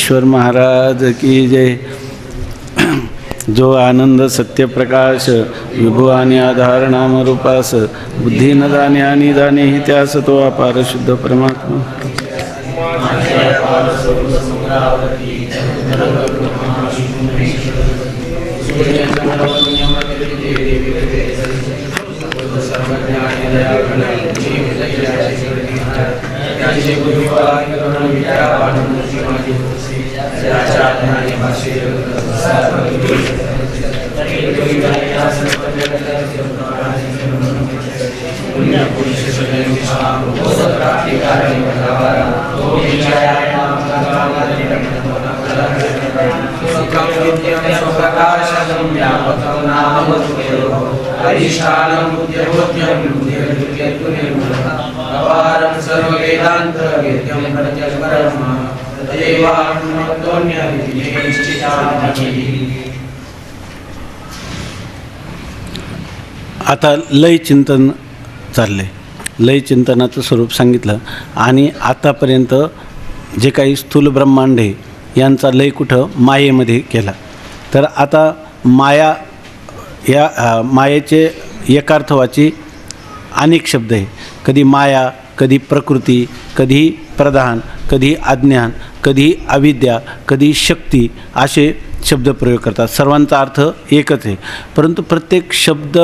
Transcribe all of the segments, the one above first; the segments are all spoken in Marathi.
सिद्धेश्वर महाराज की जय। जो आनंद सत्य प्रकाश विभू आणि आधार नाम रूपास बुद्धी न जाणे आणि जाणे ही त्यास तो अपार शुद्ध परमात्मा। आता लय चिंतन चालले, लय चिंतनाचं स्वरूप सांगितलं आणि आतापर्यंत जे काही स्थूल ब्रह्मांड आहे यांचा लय कुठं मायेमध्ये केला। तर आता माया या मायेचे एकार्थवाची अनेक शब्द आहे। कधी माया, कधी प्रकृती, कधी प्रधान, कधी अज्ञान, कधी अविद्या, कधी शक्ती असे शब्द प्रयोग करतात। सर्वांचा अर्थ एकच आहे, परंतु प्रत्येक शब्द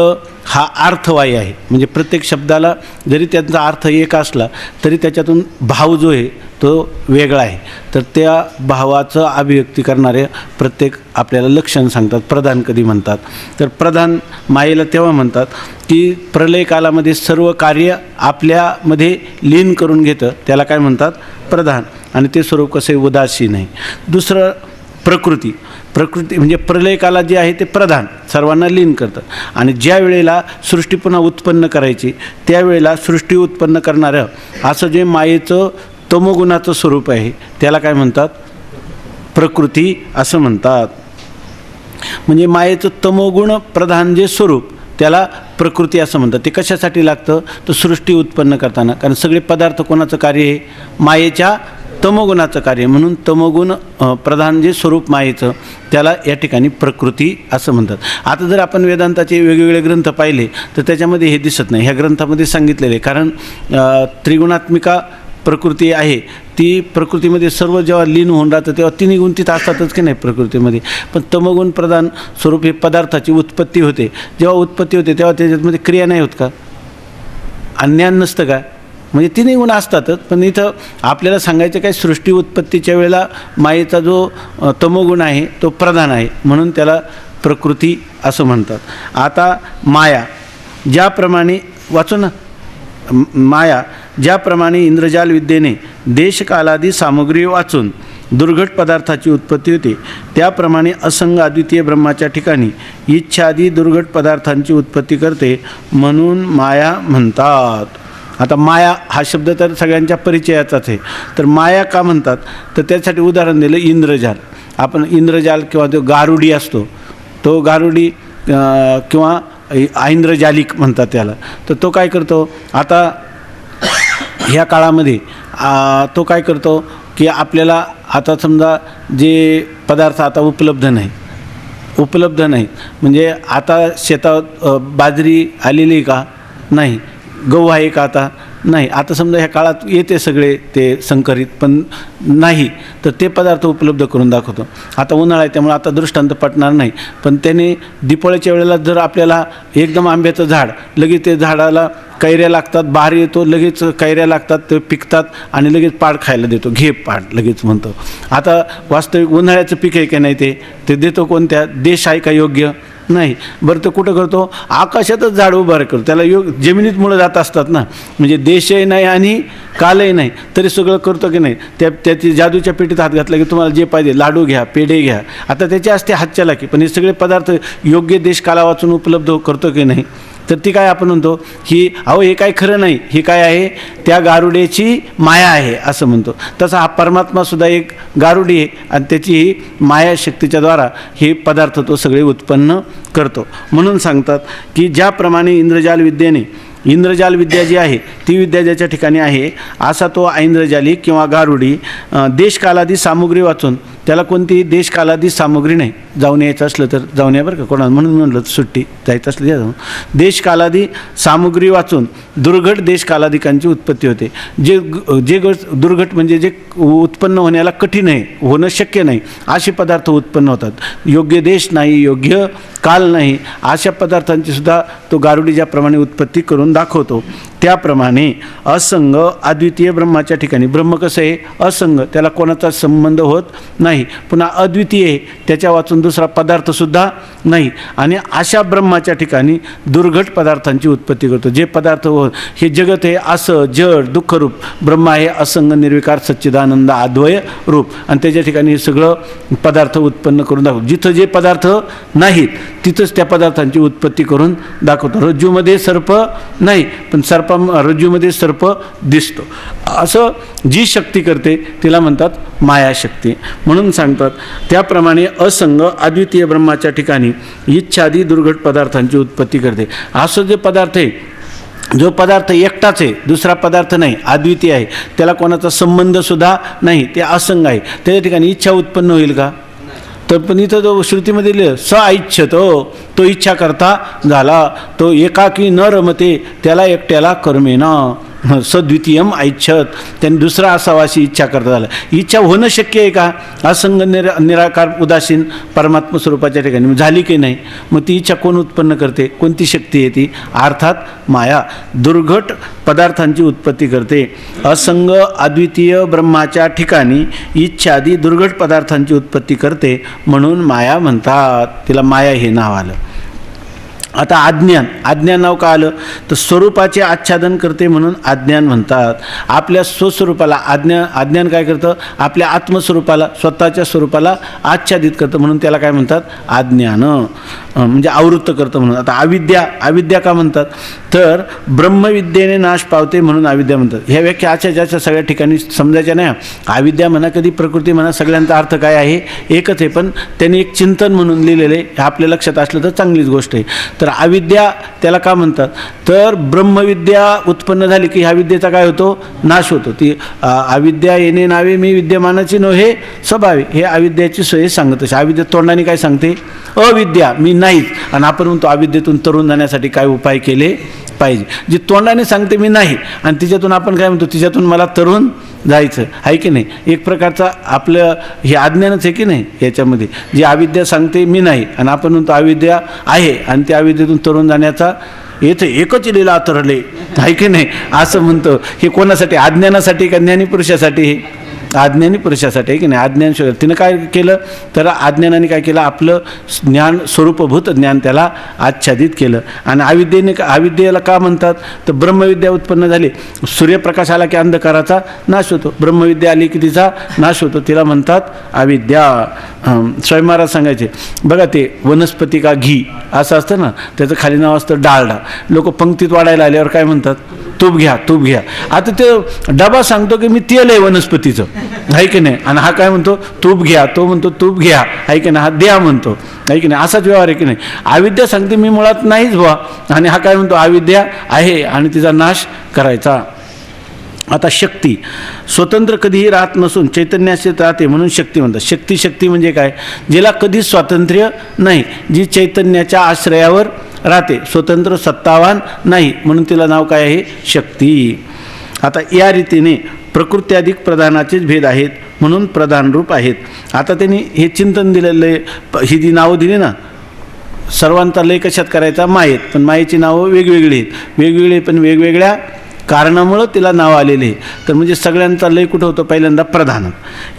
हा अर्थवाही आहे। म्हणजे प्रत्येक शब्दाला जरी त्यांचा अर्थ एक असला तरी त्याच्यातून भाव जो आहे तो वेगळा आहे। तर त्या भावाचं अभिव्यक्ती करणारे प्रत्येक आपल्याला लक्षण सांगतात। प्रधान कधी म्हणतात, तर प्रधान मायेला तेव्हा म्हणतात की प्रलय कालामध्ये सर्व कार्य आपल्यामध्ये लीन करून घेतं, त्याला काय म्हणतात प्रधान। आणि ते स्वरूप कसं उदासीन आहे। दुसरं प्रकृती, प्रकृती म्हणजे प्रलय कालात जे आहे ते प्रधान सर्वांना लीन करतं आणि ज्या वेळेला सृष्टी पुन्हा उत्पन्न करायची त्यावेळेला सृष्टी उत्पन्न करणारं असं जे मायेचं तमोगुणाचं स्वरूप आहे त्याला काय म्हणतात प्रकृती असं म्हणतात। म्हणजे मायेचं तमोगुण प्रधान जे स्वरूप त्याला प्रकृती असं म्हणतात। ते कशासाठी लागतं तर सृष्टी उत्पन्न करताना, कारण सगळे पदार्थ कोणाचं कार्य आहे मायेच्या तमोगुणाचं कार्य, म्हणून तमोगुण प्रधान जे स्वरूप मायेचं त्याला या ठिकाणी प्रकृती असं म्हणतात। आता जर आपण वेदांताचे वेगवेगळे ग्रंथ पाहिले तर त्याच्यामध्ये हे दिसत नाही, ह्या ग्रंथामध्ये सांगितलेले। कारण त्रिगुणात्मिका प्रकृती आहे ती प्रकृतीमध्ये सर्व जेव्हा लीन होऊन राहतं तेव्हा तिन्ही गुण तिथं असतातच की नाही प्रकृतीमध्ये। पण तमोगुण प्रधान स्वरूप हे पदार्थाची उत्पत्ती होते, जेव्हा उत्पत्ती होते तेव्हा त्याच्यामध्ये क्रिया नाही होत का, अज्ञान नसतं का, म्हणजे तिन्ही गुण असतातच। पण इथं आपल्याला सांगायचं काय सृष्टी उत्पत्तीच्या वेळेला मायेचा जो तमोगुण आहे तो प्रधान आहे म्हणून त्याला प्रकृती असं म्हणतात। आता माया ज्याप्रमाणे वाचू ना, माया ज्याप्रमाणे इंद्रजाल विद्येने देशकालादी सामग्री वाचून दुर्घट पदार्थाची उत्पत्ती होते त्याप्रमाणे असंग अद्वितीय ब्रह्माच्या ठिकाणी इच्छादी दुर्घट पदार्थांची उत्पत्ती करते म्हणून माया म्हणतात। आता माया हा शब्द तर सगळ्यांच्या परिचयाचाच आहे, तर माया का म्हणतात तर त्यासाठी उदाहरण दिलं इंद्रजाल। आपण इंद्रजाल किंवा जो गारुडी असतो तो गारुडी किंवा ऐंद्रजालिक म्हणतात त्याला, तर तो काय करतो आता ह्या काळामध्ये तो काय करतो की आपल्याला आता समजा जे पदार्थ आता उपलब्ध नाही म्हणजे आता शेतात बाजरी आलेली का नाही, गहू आहे का आता नाही, आता समजा ह्या काळात येते सगळे ते संकरित पण नाही, तर ते पदार्थ उपलब्ध करून दाखवतो। आता उन्हाळा आहे त्यामुळे आता दृष्टांत पटणार नाही, पण त्याने दिपावळीच्या वेळेला जर आपल्याला एकदम आंब्याचं झाड लगेच ते झाडाला कैऱ्या लागतात, बहार येतो लगेच कैऱ्या लागतात, ते पिकतात आणि लगेच पाड खायला देतो, घे पाड लगेच म्हणतो। आता वास्तविक उन्हाळ्याचं पीक आहे का नाही ते देतो कोणत्या, देश आहे का योग्य नाही, बरं तर कुठं करतो आकाशातच झाड उभार करतो, त्याला जमिनीत मुळं जात असतात ना, म्हणजे देशही नाही आणि कालही नाही तरी सगळं करतो की नाही। त्याची जादूच्या पेटीत हात घातला की तुम्हाला जे पाहिजे लाडू घ्या पेढे घ्या, आता त्याची असते हातच्याला की, पण हे सगळे पदार्थ योग्य देश काला वाचून उपलब्ध करतो की नाही। तर ती काय आपण म्हणतो की अहो हे काय खरं नाही, हे काय आहे त्या गारुड्याची माया आहे असं म्हणतो। तसा हा परमात्मासुद्धा एक गारुडी आहे आणि त्याची ही माया शक्तीच्या द्वारा हे पदार्थ तो सगळे उत्पन्न करतो। म्हणून सांगतात की ज्याप्रमाणे इंद्रजाल विद्येने इंद्रजाल विद्या जी आहे ती विद्या ज्याच्या ठिकाणी आहे असा तो ऐंद्रजाली किंवा गारुडी देशकालादी सामुग्री वाचून, त्याला कोणतीही देशकालादी सामुग्री नाही, जाऊन यायचं असलं तर जाऊन या बरं का, कोणाला म्हणून म्हणलं सुट्टी जायचं असलं या जाऊन, देशकालादी सामुग्री वाचून दुर्घट देशकालादिकांची उत्पत्ती होते. जे जे दुर्घट म्हणजे जे उत्पन्न होण्याला कठीण आहे, होणं शक्य नाही असे पदार्थ उत्पन्न होतात. योग्य देश नाही, योग्य काल नाही, अशा पदार्थांची सुद्धा तो गारुडी ज्याप्रमाणे उत्पत्ती करून दाखवतो त्याप्रमाणे असंग अद्वितीय ब्रह्माच्या ठिकाणी, ब्रह्म कसं आहे असंग, त्याला कोणाचा संबंध होत नाही, पुन्हा अद्वितीय आहे, त्याच्या वाचून दुसरा पदार्थसुद्धा नाही, आणि अशा ब्रह्माच्या ठिकाणी दुर्घट पदार्थांची उत्पत्ती करतो. जे पदार्थ हे जगत आहे असं जड दुःखरूप, ब्रह्म आहे असंग निर्विकार सच्चिदानंद अद्वय रूप, आणि त्याच्या ठिकाणी हे सगळं पदार्थ उत्पन्न करून दाखवतो. जिथं जे पदार्थ नाहीत तिथंच त्या पदार्थांची उत्पत्ती करून दाखवतो. रज्जूमध्ये सर्प नाही पण रज्जूमध्ये सर्प दिसतो. असं जी शक्ती करते तिला म्हणतात मायाशक्ती म्हणून सांगतात. त्याप्रमाणे असंग अद्वितीय ब्रह्माच्या ठिकाणी इच्छादी दुर्घट पदार्थांची उत्पत्ती करते. असं जे पदार्थ आहे, जो पदार्थ एकटाच आहे, दुसरा पदार्थ नाही, अद्वितीय आहे, त्याला कोणाचा संबंधसुद्धा नाही, ते असंग आहे, त्याच्या ठिकाणी इच्छा उत्पन्न होईल का? तर पण इथं जो श्रुतीमध्ये लिहिलं स ऐच्छतो, तो इच्छा करता झाला, तो एकाकी न रमते, त्याला एकट्याला कर्मेना सद्वितीयम ऐच्छत, त्यांनी दुसरा असावा अशी इच्छा करता झाला. इच्छा होणं शक्य आहे का? असंग निराकार उदासीन परमात्मा स्वरूपाच्या ठिकाणी झाली की नाही? मग ती इच्छा कोण उत्पन्न करते? कोणती शक्ती आहे ती? अर्थात माया दुर्घट पदार्थांची उत्पत्ती करते. असंग अद्वितीय ब्रह्माच्या ठिकाणी इच्छादी दुर्घट पदार्थांची उत्पत्ती करते म्हणून माया म्हणतात. तिला माया हे नाव आलं. आता अज्ञान नाव का आलं? तर स्वरूपाचे आच्छादन करते म्हणून अज्ञान म्हणतात. आपल्या स्वस्वरूपाला अज्ञान काय करतं? आपल्या आत्मस्वरूपाला, स्वतःच्या स्वरूपाला आच्छादित करतं म्हणून त्याला काय म्हणतात? अज्ञान, म्हणजे आवृत्त करतं म्हणून. आता अविद्या का म्हणतात? तर ब्रह्मविद्येने नाश पावते म्हणून अविद्या म्हणतात. ह्या व्याख्या ज्याच्या सगळ्या ठिकाणी समजायच्या नाही. अविद्या म्हणा कधी प्रकृती म्हणा, सगळ्यांचा अर्थ काय आहे? एकच आहे, पण त्यांनी एक चिंतन म्हणून लिहिलेलं आहे. हे आपल्या लक्षात असलं तर चांगलीच गोष्ट आहे. तर अविद्या त्याला का म्हणतात? तर ब्रह्मविद्या उत्पन्न झाली की ह्या विद्येचा काय होतो? नाश होतो. ती अविद्या येणे नावे मी विद्यमानाची नव्हे स्वभावे, हे अविद्याची सोय सांगत असे. अविद्या तोंडाने काय सांगते? अविद्या मी नाहीच, आणि आपण म्हणतो अविद्येतून तरुण जाण्यासाठी काय उपाय केले पाहिजे. जी तोंडाने सांगते मी नाही आणि तिच्यातून आपण काय म्हणतो? तिच्यातून मला तरुण जायचं आहे की नाही? एक प्रकारचा आपलं हे अज्ञानच आहे की नाही? याच्यामध्ये जी अविद्या सांगते मी नाही आणि आपण म्हणतो अविद्या आहे, आणि त्या अविद्येतून तरुण जाण्याचा येथे एकच लीला तरले आहे की नाही असं म्हणतो. हे कोणासाठी? अज्ञानासाठी का ज्ञानी पुरुषासाठी? हे अज्ञानी पुरुषासाठी आहे की नाही? अज्ञान शोध तिनं काय केलं? तर अज्ञानाने काय केलं? आपलं ज्ञान, स्वरूपभूत ज्ञान त्याला आच्छादित केलं. आणि अविद्येला का म्हणतात? तर ब्रह्मविद्या उत्पन्न झाली, सूर्यप्रकाश आला की अंधकाराचा नाश होतो, ब्रह्मविद्या आली की तिचा नाश होतो, तिला म्हणतात अविद्या. स्वामी महाराज सांगायचे बघा, ते वनस्पती का घी असं असतं ना, त्याचं खाली नाव असतं डालडा. लोक पंक्तीत वाढायला आल्यावर काय म्हणतात? तूप घ्या. आता ते डबा सांगतो की मी तेल आहे वनस्पतीचं, आहे की नाही, आणि हा काय म्हणतो? तूप घ्या. तो म्हणतो तूप घ्या, आहे की नाही, हा द्या म्हणतो, आहे की नाही. असाच व्यवहार आहे की नाही? अविद्या सांगते मी मुळात नाहीच व्हा, आणि हा काय म्हणतो? अविद्या आहे आणि तिचा नाश करायचा. आता शक्ती स्वतंत्र कधीही राहत नसून चैतन्याशी राहते म्हणून शक्ती म्हणतात. शक्ती म्हणजे काय? जिला कधीच स्वातंत्र्य नाही, जी चैतन्याच्या आश्रयावर राहते, स्वतंत्र सत्तावान नाही, म्हणून तिला नाव काय आहे? शक्ती. आता या रीतीने प्रकृत्याधिक प्रधानाचेच भेद आहेत म्हणून प्रधान रूप आहेत. आता त्यांनी हे चिंतन दिलेलं आहे, ही जी नावं दिली ना, सर्वांचा लय कशात करायचा? मायेत. पण मायेची नावं वेगवेगळी आहेत, वेगवेगळी पण वेगवेगळ्या कारणामुळं तिला नाव आलेले आहे. तर म्हणजे सगळ्यांचा लय कुठं होतं? पहिल्यांदा प्रधान.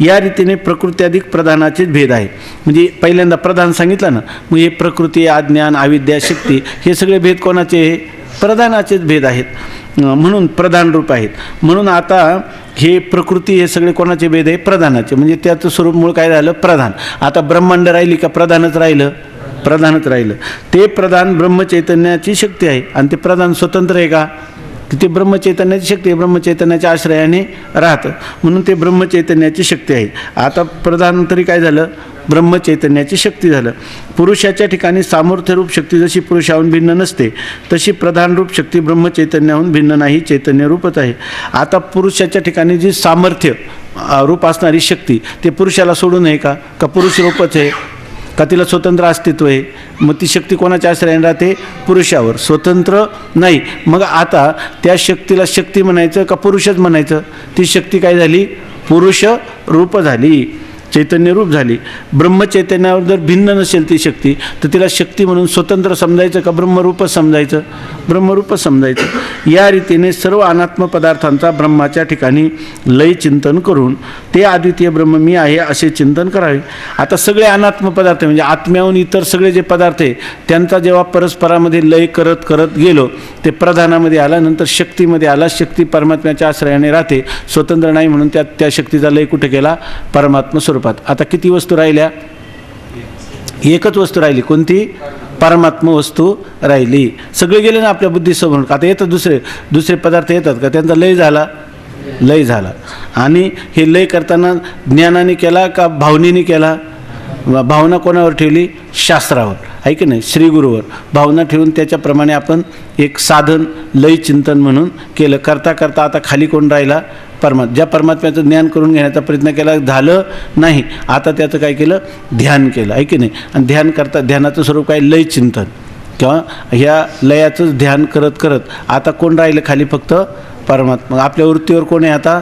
या रीतीने प्रकृत्याधिक प्रधानाचेच भेद आहे. म्हणजे पहिल्यांदा प्रधान सांगितलं ना, मग हे प्रकृती, अज्ञान, अविद्या, शक्ती हे सगळे भेद कोणाचे? प्रधानाचेच भेद आहेत, म्हणून प्रधान रूप आहेत. म्हणून आता हे प्रकृती हे सगळे कोणाचे भेद आहे? प्रधानाचे. म्हणजे त्याचं स्वरूप मूळ काय झालं? प्रधान. आता ब्रह्मांड राहिली का प्रधानच राहिलं? प्रधानच राहिलं. ते प्रधान ब्रह्मचैतन्याची शक्ती आहे, आणि ते प्रधान स्वतंत्र आहे का? ते ब्रह्मचैतन्याची शक्ती आहे, ब्रह्मचैतन्याच्या आश्रयाने राहतं म्हणून ते ब्रह्मचैतन्याची शक्ती आहे. आता प्रधान तरी काय झालं? ब्रह्मचैतन्याची शक्ती झालं. पुरुषाच्या ठिकाणी सामर्थ्यरूप शक्ती जशी पुरुषाहून भिन्न नसते तशी प्रधानरूप शक्ती ब्रह्मचैतन्याहून भिन्न नाही, चैतन्यरूपच आहे. आता पुरुषाच्या ठिकाणी जी सामर्थ्य रूप असणारी शक्ती ते पुरुषाला सोडून आहे का? का पुरुष रूपच आहे? का तिला स्वतंत्र अस्तित्व आहे? मग ती शक्ती कोणाच्या आश्रयाने राहते? पुरुषावर. स्वतंत्र नाही. मग आता त्या शक्तीला शक्ती म्हणायचं का पुरुषच म्हणायचं? ती शक्ती काय झाली? पुरुष रूप झाली, चैतन्य रूप झाली. ब्रह्मचैतन्यावर जर भिन्न नसेल ती शक्ती तर तिला शक्ती म्हणून स्वतंत्र समजायचं का ब्रह्मरूपच समजायचं? ब्रह्मरूपच समजायचं. या रीतीने सर्व अनात्म पदार्थांचा ब्रह्माच्या ठिकाणी लय चिंतन करून ते अद्वितीय ब्रह्म मी आहे असे चिंतन करावे. आता सगळे अनात्म पदार्थ म्हणजे आत्म्याहून इतर सगळे जे पदार्थ आहे त्यांचा जेव्हा परस्परामध्ये लय करत करत गेलो ते प्रधानामध्ये आला, नंतर शक्तीमध्ये आला. शक्ती परमात्म्याच्या आश्रयाने राहते, स्वतंत्र नाही म्हणून त्या शक्तीचा लय कुठे गेला? परमात्मा स्वरूपात. आता किती वस्तू राहिल्या? एकच वस्तू राहिली. कोणती? परमात्मा वस्तू राहिली. सगळे गेले ना आपल्या बुद्धीसमोर. आता येतात दुसरे पदार्थ येतात का? त्यांचा लय झाला? लय झाला. आणि हे लय करताना ज्ञानाने केला का भावनेने केला? भावना कोणावर ठेवली? शास्त्रावर, आहे की नाही? श्रीगुरूवर भावना ठेवून त्याच्याप्रमाणे आपण एक साधन लय चिंतन म्हणून केलं. करता करता आता खाली कोण राहिला? ज्या परमात्म्याचं ज्ञान करून घेण्याचा प्रयत्न केला, झालं नाही. आता त्याचं काय केलं? ध्यान केलं, आहे की नाही? आणि ध्यानाचं स्वरूप काय? लय चिंतन किंवा ह्या लयाचंच ध्यान करत करत आता कोण राहिलं खाली? फक्त परमात्मा. आपल्या वृत्तीवर कोण आहे आता?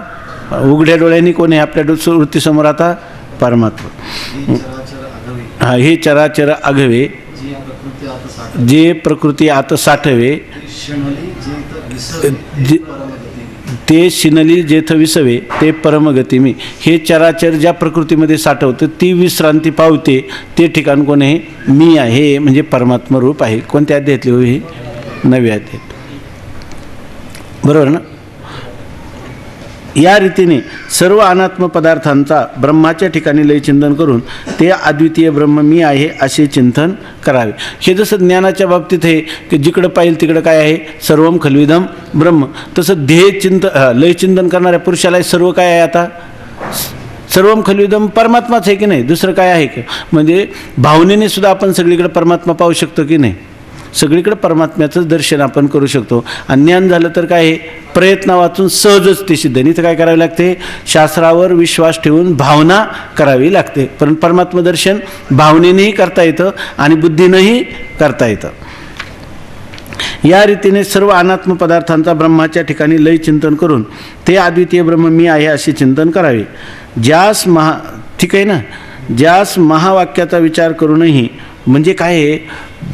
उघड्या डोळ्यांनी कोण आहे आपल्या वृत्तीसमोर आता? परमात्मा. हा, हे चराचर आघवे जे प्रकृती आत साठवे ते शिनली जेथ विसवे ते परमगती मी. हे चराचर ज्या प्रकृतीमध्ये साठवतं ती विश्रांती पावते ते ठिकाण कोण आहे? मी आहे, म्हणजे परमात्मा रूप आहे. कोणत्या अध्यायातली होई? 9व्या अध्यायात. बरोबर ना? या रीतीने सर्व अनात्म पदार्थांचा ब्रह्माच्या ठिकाणी लय चिंतन करून ते अद्वितीय ब्रह्म मी आहे असे चिंतन करावे. हे जसं ज्ञानाच्या बाबतीत आहे की जिकडं पाहिजे तिकडं काय आहे? सर्वम खल्विदम ब्रह्म. तसं लय चिंतन करणाऱ्या पुरुषाला सर्व काय आहे? आता सर्वम खल्विदम परमात्माच आहे की नाही? दुसरं काय आहे की? म्हणजे भावनेने सुद्धा आपण सगळीकडे परमात्मा पाहू शकतो की नाही? सगळीकडे परमात्म्याचंच दर्शन आपण करू शकतो. आणि ज्ञान झालं तर काय आहे? प्रयत्न वाचून सहजच ते सिद्ध. नाही तर काय करावे लागते? शास्त्रावर विश्वास ठेवून भावना करावी लागते. पण परमात्मा दर्शन भावनेनेही करता येतं आणि बुद्धीनेही करता येतं. या रीतीने सर्व अनात्म पदार्थांचा ब्रह्माच्या ठिकाणी लय चिंतन करून ते अद्वितीय ब्रह्म मी आहे असे चिंतन करावे. ज्यास ठीक आहे ना? ज्यास महावाक्याचा विचार करूनही, म्हणजे काय आहे?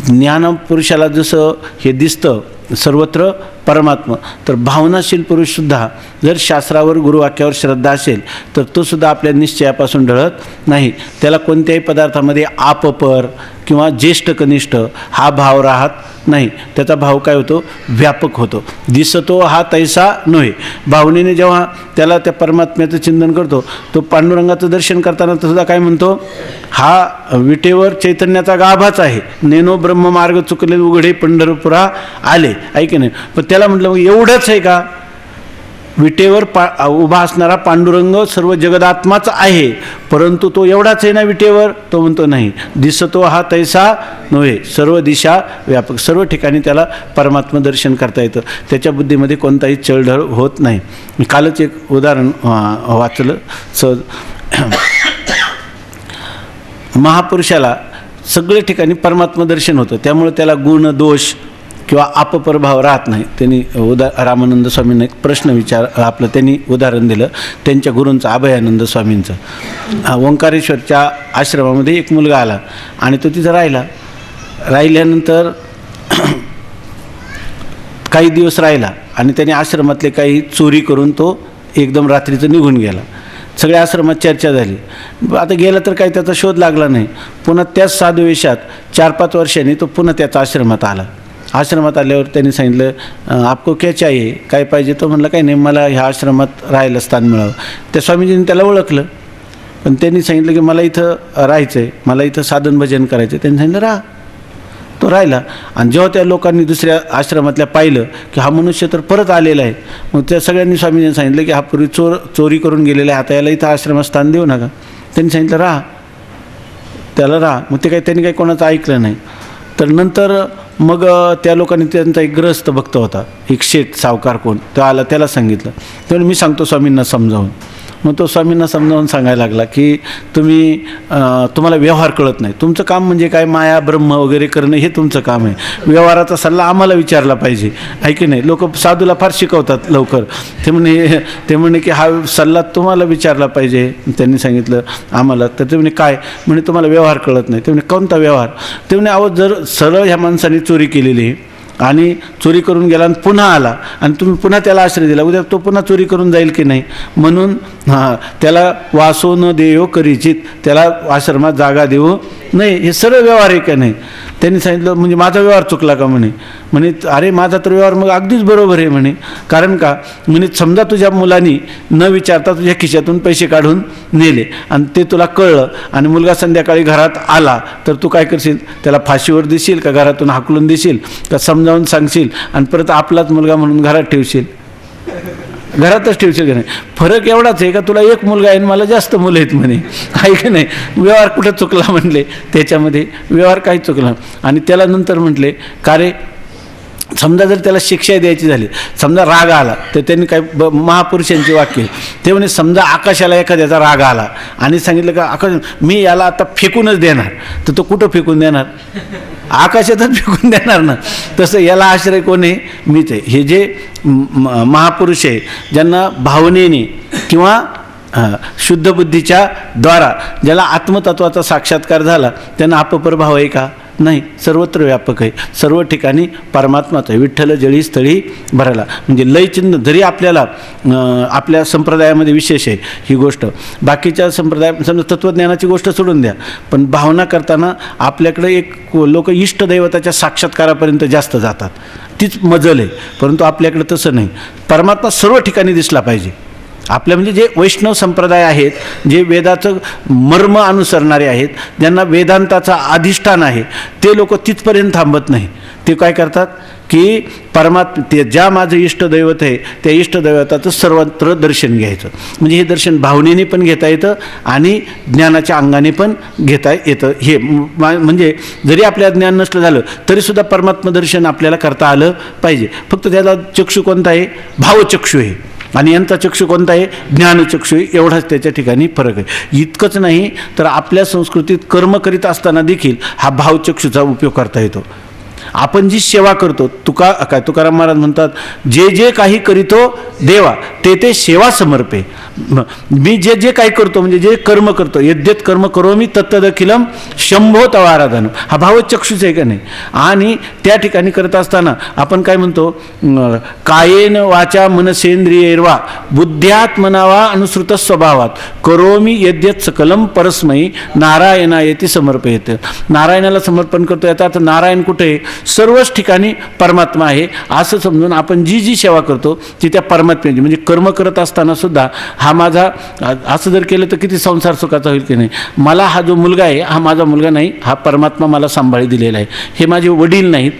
ज्ञान पुरुषाला जसं हे दिसतं सर्वत्र परमात्मा, तर भावनाशील पुरुषसुद्धा जर शास्त्रावर गुरुवाक्यावर श्रद्धा असेल तर तो सुद्धा आपल्या निश्चयापासून ढळत नाही. त्याला कोणत्याही पदार्थामध्ये आपपर किंवा ज्येष्ठ कनिष्ठ हा भाव राहत नाही. त्याचा भाव काय होतो? व्यापक होतो. दिसतो हा तैसा नव्हे. भावनेने जेव्हा त्याला त्या परमात्म्याचं चिंतन करतो तो पांडुरंगाचं दर्शन करताना सुद्धा काय म्हणतो? हा विटेवर चैतन्याचा गाभाच आहे. नेनो ब्रह्म मार्ग चुकले उघडे पंढरपुरा आले, ऐके नाही? पण त्याला म्हटलं मग एवढंच आहे का? विटेवर उभा असणारा पांडुरंग सर्व जगदात्माच आहे, परंतु तो एवढाच आहे ना विटेवर? तो म्हणतो नाही. दिसतो हा तैसा नव्हे, सर्व दिशा व्यापक, सर्व ठिकाणी त्याला परमात्मा दर्शन करता येतं. त्याच्या बुद्धीमध्ये कोणताही चळढळ होत नाही. मी कालच एक उदाहरण वाचलं सहज. महापुरुषाला सगळ्या ठिकाणी परमात्मा दर्शन होतं, त्यामुळे त्याला गुण दोष किंवा अपप्रभाव राहत नाही. त्यांनी रामानंद स्वामींना एक प्रश्न त्यांनी उदाहरण दिलं त्यांच्या गुरूंचं, अभयानंद स्वामींचं. ओंकारेश्वरच्या आश्रमामध्ये एक मुलगा आला आणि तो तिथं राहिल्यानंतर काही दिवस राहिला आणि त्याने आश्रमातले काही चोरी करून तो एकदम रात्रीचं निघून गेला. सगळ्या आश्रमात चर्चा झाली. आता गेला तर काही त्याचा शोध लागला नाही. पुन्हा त्याच साधुवेशात 4-5 वर्षांनी तो पुन्हा त्याचा आश्रमात आला. आश्रमात आल्यावर त्यांनी सांगितलं आपको क्या चाहिए, काय पाहिजे? तो म्हणलं काही नाही, मला ह्या आश्रमात राहायला स्थान मिळावं. त्या स्वामीजींनी त्याला ओळखलं, पण त्यांनी सांगितलं की मला इथं राहायचं आहे, मला इथं साधन भजन करायचं आहे. त्यांनी सांगितलं राहा. तो राहिला. आणि जेव्हा त्या लोकांनी दुसऱ्या आश्रमातल्या पाहिलं की हा मनुष्य तर परत आलेला आहे, मग त्या सगळ्यांनी स्वामीजींनी सांगितलं की हा पूर्वी चोरी करून गेलेला आहे, आता याला इथं आश्रमात स्थान देऊ नका. त्यांनी सांगितलं राहा. त्याला राहा. मग ते काही त्यांनी काही कोणाचं ऐकलं नाही. तर नंतर मग त्या लोकांनी त्यांचा एक ग्रहस्थ भक्त होता, एक शेठ सावकार कोण, तो आला, त्याला सांगितलं. तर मी सांगतो स्वामींना समजावून. मग तो स्वामींना समजावून सांगायला लागला की तुम्हाला व्यवहार कळत नाही, तुमचं काम म्हणजे काय, माया ब्रह्म वगैरे करणं हे तुमचं काम आहे. व्यवहाराचा सल्ला आम्हाला विचारला पाहिजे, आहे की नाही. लोक साधूला फार शिकवतात लवकर. ते म्हणे की हा सल्ला तुम्हाला विचारला पाहिजे. त्यांनी सांगितलं आम्हाला. तर ते म्हणे काय, म्हणे तुम्हाला व्यवहार कळत नाही. ते म्हणे कोणता व्यवहार. ते म्हणे अहो, जर सरळ ह्या माणसाने चोरी केलेली आणि चोरी करून गेला आणि पुन्हा आला आणि तुम्ही पुन्हा त्याला आश्रय दिला, उद्या तो पुन्हा चोरी करून जाईल की नाही. म्हणून त्याला वासो न देयो करिचित, त्याला आश्रमात जागा देऊ नाही. हे सरळ व्यवहार आहे का नाही. त्यांनी सांगितलं म्हणजे माझा व्यवहार चुकला का. म्हणे अरे माझा तर व्यवहार मग अगदीच बरोबर आहे म्हणे. कारण का, म्हणे समजा तुझ्या मुलांनी न विचारता तुझ्या खिशातून पैसे काढून नेले आणि ते तुला कळलं आणि मुलगा संध्याकाळी घरात आला, तर तू काय करशील, त्याला फाशीवर देशील का घरातून हाकलून देशील का समजावून सांगशील आणि परत आपलाच मुलगा म्हणून घरात ठेवशील, घरातच ठेवशील का नाही. फरक एवढाच आहे का तुला एक मुलगा आहे आणि मला जास्त मुलं आहेत म्हणे, आहे की नाही. व्यवहार कुठं चुकला म्हटले, त्याच्यामध्ये व्यवहार काही चुकला. आणि त्याला नंतर म्हटले का रे, समजा जर त्याला शिक्षा द्यायची झाली, समजा राग आला, तर त्यांनी काय महापुरुषांची वाक्य ते म्हणे, समजा आकाशाला एखाद्याचा राग आला आणि सांगितलं का आकाश मी याला आता फेकूनच देणार, तर तो कुठं फेकून देणार, आकाशातच फेकून देणार ना. तसं याला आश्रय कोण आहे, मीच आहे. हे जे महापुरुष आहे ज्यांना भावनेने किंवा शुद्ध बुद्धीच्या द्वारा ज्याला आत्मतत्वाचा साक्षात्कार झाला, त्यांना अपपर भाव आहे का, नाही. सर्वत्र व्यापक आहे, सर्व ठिकाणी परमात्माच आहे. विठ्ठल जळी स्थळी भरायला, म्हणजे लयचिन्ह जरी आपल्याला आपल्या संप्रदायामध्ये विशेष आहे ही गोष्ट. बाकीच्या संप्रदाय समजा तत्त्वज्ञानाची गोष्ट सोडून द्या, पण भावना करताना आपल्याकडे एक लोक इष्टदैवताच्या साक्षात्कारापर्यंत जास्त जातात, तीच मजल आहे. परंतु आपल्याकडे तसं नाही. परमात्मा सर्व ठिकाणी दिसला पाहिजे. आपल्या म्हणजे जे वैष्णव संप्रदाय आहेत, जे वेदाचं मर्म अनुसरणारे आहेत, ज्यांना वेदांताचा अधिष्ठान आहे, ते लोक तिथपर्यंत थांबत नाही. ते काय करतात की ते ज्या माझं इष्टदैवत आहे त्या इष्टदैवताचं सर्वत्र दर्शन घ्यायचं. म्हणजे हे दर्शन भावनेने पण घेता येतं आणि ज्ञानाच्या अंगाने पण घेता येतं. हे म्हणजे जरी आपल्याला ज्ञान नसलं झालं तरीसुद्धा परमात्मा दर्शन आपल्याला करता आलं पाहिजे. फक्त त्याला चक्षु कोणता आहे, भावचक्षु आहे. आणि यांचा चक्षु कोणता आहे, ज्ञानचक्षु, एवढाच त्याच्या ठिकाणी फरक आहे. इतकंच नाही तर आपल्या संस्कृतीत कर्म करीत असताना देखील हा भावचक्षुचा उपयोग करता येतो. आपण जी सेवा करतो, तुकाराम महाराज म्हणतात, जे जे काही करीतो देवा ते ते सेवा समर्पे. मी जे जे काही करतो म्हणजे जे कर्म करतो, यद्यत कर्म करोमी तत्तदखिलम शंभो तव आराधन, हा भावचक्षुच आहे का नाही. आणि त्या ठिकाणी करत असताना आपण काय म्हणतो, कायेन वाचा मनसेंद्रियैर्वा बुद्ध्यात्मना वा अनुसृत स्वभावात करोमी यद्यत सकलम परस्मयी नारायणायती समर्पयेत. नारायणाला समर्पण करतो, याचा अर्थ नारायण कुठे आहे, सर्वच ठिकाणी परमात्मा आहे असं समजून आपण जी जी सेवा करतो ती त्या परमात्म्याची. म्हणजे कर्म करत असताना सुद्धा हा माझा, असं जर केलं तर किती संसार सुखाचा होईल की नाही. मला हा जो मुलगा आहे हा माझा मुलगा नाही, हा परमात्मा मला सांभाळी दिलेला आहे. हे माझे वडील नाहीत,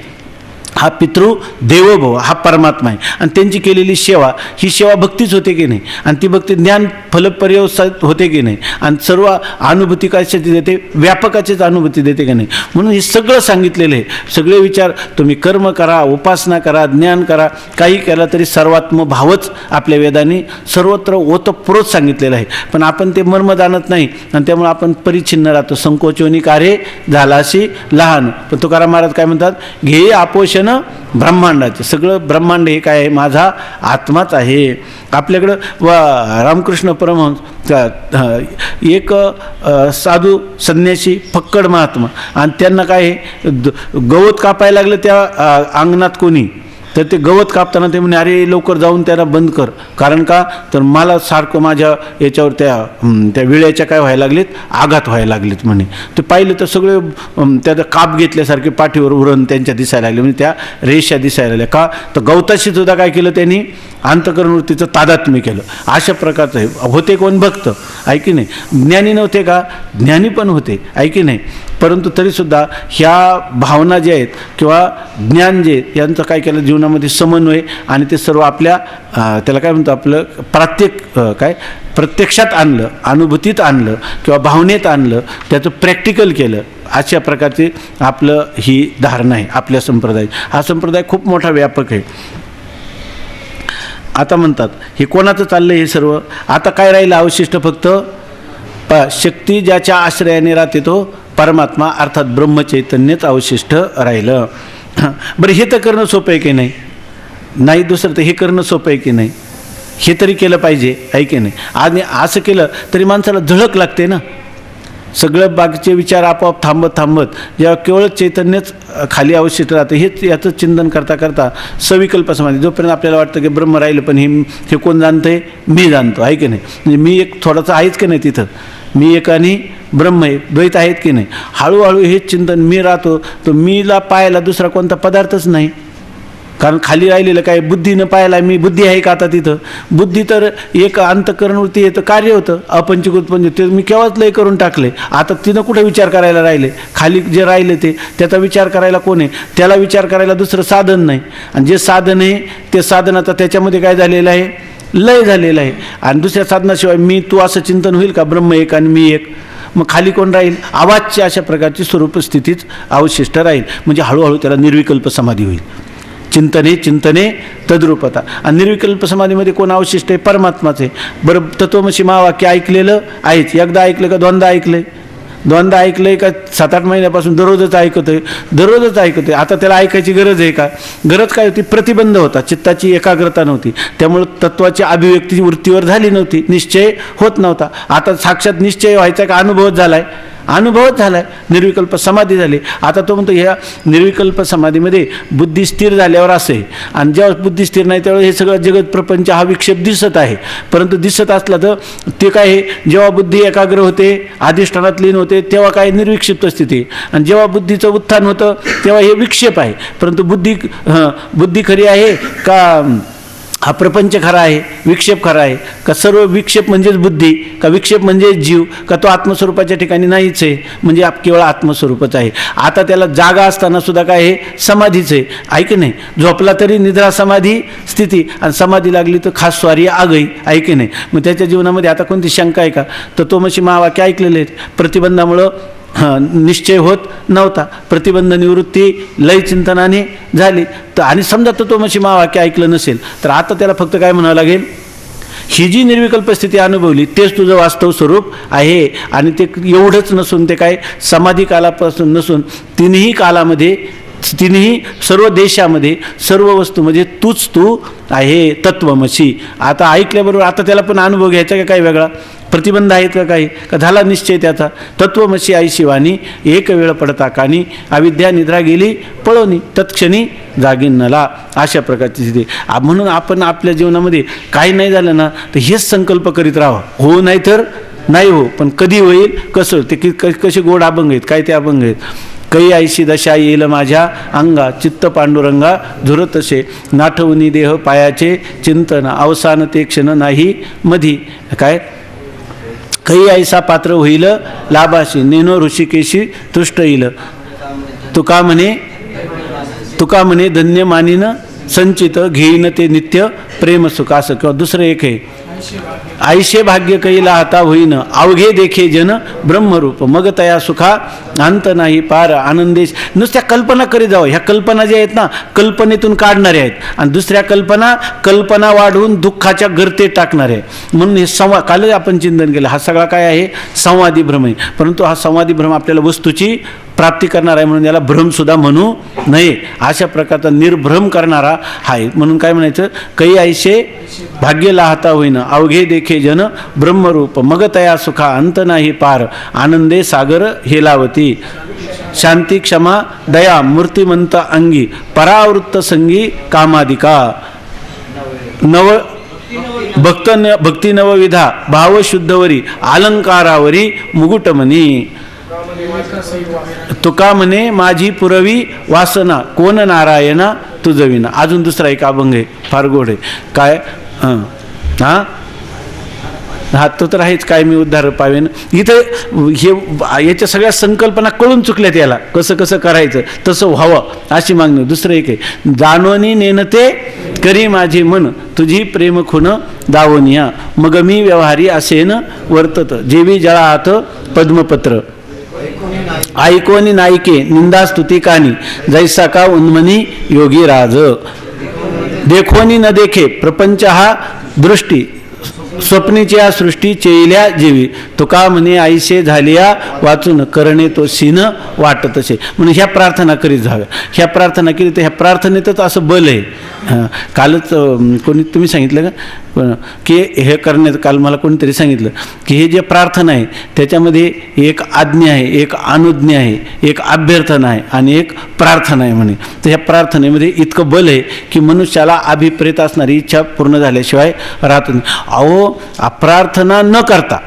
हा पितृ देवोभव हा परमात्मा आहे. आणि त्यांची केलेली सेवा ही सेवा भक्तीच होते की नाही. आणि ती भक्ती ज्ञान फलपर्यवसाय होते की नाही. आणि सर्व अनुभूती कशाची देते, व्यापकाचीच अनुभूती देते की नाही. म्हणून हे सगळं सांगितलेलं आहे. सगळे विचार तुम्ही कर्म करा, उपासना करा, ज्ञान करा, काही केला तरी सर्वात्म भावच आपल्या वेदांनी सर्वत्र ओतप्रोत सांगितलेलं आहे. पण आपण ते मर्म जाणत नाही आणि त्यामुळे आपण परिच्छिन्न राहतो. संकोचोनी कार्य झालाशी लहान. पण तुकाराम महाराज काय म्हणतात, घे आपोषण ब्रह्मांडाचे. सगळं ब्रह्मांड हे काय आहे, माझा आत्माच आहे. आपल्याकडं रामकृष्ण परमहंस एक साधू संन्यासी फक्कड महात्मा, आणि त्यांना काय गवत कापायला लागलं त्या अंगणात कोणी, तर ते गवत कापताना ते म्हणे, अरे लवकर जाऊन त्याला बंद कर. कारण का, तर मला सारखं माझ्या याच्यावर त्या विळ्याच्या काय व्हायला लागलेत, आघात व्हायला लागलेत म्हणे. ते पाहिलं तर सगळे त्याचा काप घेतल्यासारखे पाठीवर उरण त्यांच्या दिसायला लागले, म्हणजे त्या रेषा दिसायला लागल्या. का, तर गवताशी सुद्धा काय केलं त्यांनी, अंतःकरण वृत्तीचं तादात्म्य केलं. अशा प्रकारचं होते कोण, भक्त, आहे की नाही. ज्ञानी नव्हते का, ज्ञानी पण होते, आहे की नाही. परंतु तरीसुद्धा ह्या भावना ज्या आहेत किंवा ज्ञान जे यांचं काय केलं जीवनामध्ये समन्वय आणि ते सर्व आपल्या त्याला काय म्हणतो आपलं प्रत्यक्षात आणलं, अनुभूतीत आणलं किंवा भावनेत आणलं, त्याचं प्रॅक्टिकल केलं. अशा प्रकारचे आपलं ही धारणा आहे आपल्या संप्रदाय. हा संप्रदाय खूप मोठा व्यापक आहे. आता म्हणतात हे कोणाचं चाललं हे सर्व. आता काय राहिलं अवशिष्ट फक्त शक्ती ज्याच्या आश्रयाने राहते तो परमात्मा अर्थात ब्रह्मचैतन्यच अवशिष्ट राहिलं. बरं हे तर करणं सोपं आहे की नाही? नाही दुसरं तर हे करणं सोपं आहे की नाही? हे तरी केलं पाहिजे आहे की नाही? आणि असं केलं तरी माणसाला झळक लागते ना. सगळं बाकीचे विचार आपोआप थांबत जेव्हा केवळ चैतन्यच खाली अवशिष्ट राहतं हेच याचं चिंतन करता करता सविकल्प समाधी जोपर्यंत आपल्याला वाटतं की ब्रह्म राहिलं पण हे कोण जाणतं आहे? मी जाणतो आहे की नाही? म्हणजे मी एक थोडासा आहेच की नाही तिथं? मी एक आणि ब्रह्म आहे द्वैत आहेत की नाही? हळूहळू हे चिंतन मी राहतो तो मीला पाहायला दुसरा कोणता पदार्थच नाही. कारण खाली राहिलेलं काय बुद्धीनं पाहायला मी बुद्धी आहे का आता तिथं? बुद्धी तर एक अंतःकरणवृत्ती हे तर कार्य होतं अपंचीकृत पंच ते मी केव्हाच लय करून टाकले. आता तिनं कुठं विचार करायला राहिले? खाली जे राहिले ते त्याचा विचार करायला कोण आहे? त्याला विचार करायला दुसरं साधन नाही. आणि जे साधन आहे ते साधन आता त्याच्यामध्ये काय झालेलं आहे? लय झालेलं आहे. आणि दुसऱ्या साधनाशिवाय मी तू असं चिंतन होईल का? ब्रह्म एक आणि मी एक. मग खाली कोण राहील? आवाजची अशा प्रकारची स्वरूप स्थितीच अवशिष्ट राहील. म्हणजे हळूहळू त्याला निर्विकल्प समाधी होईल. चिंतने तद्रूपता. आणि निर्विकल्प समाधीमध्ये कोण अवशिष्ट आहे? परमात्माच आहे. बरं तत्वमसी महावाक्य ऐकलेलं आहेच. एकदा ऐकलं का दोनदा ऐकलंय? दोनदा ऐकलंय का 7-8 महिन्यापासून दररोजच ऐकतोय? आता त्याला ऐकायची गरज आहे का? गरज काय होती? प्रतिबंध होता, चित्ताची एकाग्रता नव्हती. त्यामुळे तत्वाची अभिव्यक्ती वृत्तीवर झाली नव्हती, निश्चय होत नव्हता. आता साक्षात निश्चय व्हायचा का? अनुभवच झाला आहे. निर्विकल्प समाधी झाली. आता तो म्हणतो ह्या निर्विकल्प समाधीमध्ये बुद्धी स्थिर झाल्यावर असे. आणि जेव्हा बुद्धी स्थिर नाही त्यावेळेस हे सगळं जगत प्रपंच हा विक्षेप दिसत आहे. परंतु दिसत असला तर ते काय आहे? जेव्हा बुद्धी एकाग्र होते अधिष्ठानात लीन होते तेव्हा काय? निर्विक्षिप्त स्थिती. आणि जेव्हा बुद्धीचं उत्थान होतं तेव्हा हे विक्षेप आहे. परंतु बुद्धी खरी आहे का हा प्रपंच खरा आहे? विक्षेप खरा आहे का? सर्व विक्षेप म्हणजेच बुद्धी का? विक्षेप म्हणजेच जीव का? तो आत्मस्वरूपाच्या ठिकाणी नाहीच आहे. म्हणजे केवळ आत्मस्वरूपच आहे. आता त्याला जागा असताना सुद्धा काय आहे? समाधीच आहे की नाही? झोपला तरी निद्रा समाधी स्थिती. आणि समाधी लागली तर खास स्वारी आगई आहे की नाही? मग त्याच्या जीवनामध्ये आता कोणती शंका आहे का? तर तो मशी महावाक्य ऐकलेले आहेत. प्रतिबंधामुळं निश्चय होत नव्हता. प्रतिबंध निवृत्ती लय चिंतनाने झाली. तर आणि समजा तत्वमसी महावाक्य ऐकलं नसेल तर आता त्याला फक्त काय म्हणावं लागेल? ही जी निर्विकल्प स्थिती अनुभवली तेच तुझं वास्तव स्वरूप आहे. आणि ते एवढंच नसून ते काय समाधी कालापासून नसून तिन्ही कालामध्ये तिन्ही सर्व देशामध्ये सर्व वस्तूमध्ये तूच तू आहे तत्वमसी. आता ऐकल्याबरोबर आता त्याला पण अनुभव घ्यायचा का काही वेगळा? प्रतिबंध आहेत का काही? का झाला निश्चय त्याचा? तत्वमसी आई शिवानी एक वेळ पडता कानी अविद्या निद्रा गेली पळवणी तत्क्षणी जागीन नला. अशा प्रकारची स्थिती. म्हणून आपण आपल्या जीवनामध्ये काही नाही झालं ना तर हेच संकल्प करीत राहावं. हो नाही तर नाही हो. पण कधी होईल कसं ते कसे गोड अभंग आहेत. काय ते अभंग आहेत? कै ऐशी दशा येईल माझ्या अंगा चित्त पांडुरंगा झुरतसे नाठवणी देह पायाचे चिंतन अवसान ते क्षण नाही मधी. काय? कै ऐसा पात्र होईल लाभाशी नेनो ऋषिकेशी तुष्ट येईल. तुका म्हणे धन्य मानिन संचित घेईन ते नित्य प्रेम सुख. असं किंवा दुसरं एक आहे आयशे भाग्य कैला हाता होईन अवघे देखे जन ब्रह्मरूप मग तया सुखा अंत नाही पार आनंदेश. नुसत्या कल्पना करीत जावं. ह्या कल्पना ज्या आहेत ना कल्पनेतून काढणाऱ्या आहेत आणि दुसऱ्या कल्पना वाढवून दुःखाच्या गर्तेत टाकणाऱ्या आहे. म्हणून हे कालच आपण चिंतन केलं हा सगळा काय आहे? संवादी भ्रम आहे. परंतु हा संवादी भ्रम आपल्याला वस्तूची प्राप्ती करणार आहे म्हणून याला भ्रमसुद्धा म्हणू नये. अशा प्रकारचा निर्भ्रम करणारा आहे. म्हणून काय म्हणायचं? कै ऐशे भाग्य लाहता होईन अवघे देखे जन ब्रह्मरूप मग तया सुखा अंत नाही पार आनंदे सागर हेलावती. शांती क्षमा दया मूर्तिमंत अंगी परावृत्त संगी कामादिका भक्ती नवविधा भाव शुद्धवरी अलंकारावरी मुकुटमणी. तुका म्हणे माझी पुरवी वासना कोण नारायणा तुझविना. अजून दुसरा एक अभंग आहे फार गोड आहे. काय? हा तो तर आहेच, काय मी उद्धार पावेन. इथं हे याच्या सगळ्या संकल्पना कळून चुकल्यात याला, कसं कसं करायचं, तसं व्हावं अशी मागणी. दुसरं एक आहे, जाणोनी नेनते करी माझे मन, तुझी प्रेम खुन दावनिया, मग मी व्यवहारी असेन वर्तत, जेवी जळात पद्मपत्र, ऐकोनी नायके निंदा स्तुती कानी, जैसा का उन्मनी योगी राज, देखोनी न देखे प्रपंच हा दृष्टी, स्वप्नीची या सृष्टी चेल्या जीवी, तुका म्हणे आईशे झालिया वाचून, करणे तो सीन वाटत असे. म्हणून ह्या प्रार्थना करीत जाव्या. ह्या प्रार्थना केली तर ह्या प्रार्थनेतच असं बल आहे. कालच कोणी तुम्ही सांगितलं का की हे करण्याचं, काल मला कोणीतरी सांगितलं की हे जे प्रार्थना आहे त्याच्यामध्ये एक आज्ञा आहे, एक अनुज्ञा आहे, एक अभ्यर्थना आहे आणि एक प्रार्थना आहे म्हणे. तर ह्या प्रार्थनेमध्ये इतकं बल आहे की मनुष्याला अभिप्रेत असणारी इच्छा पूर्ण झाल्याशिवाय राहत नाही. अहो, प्रार्थना न करता,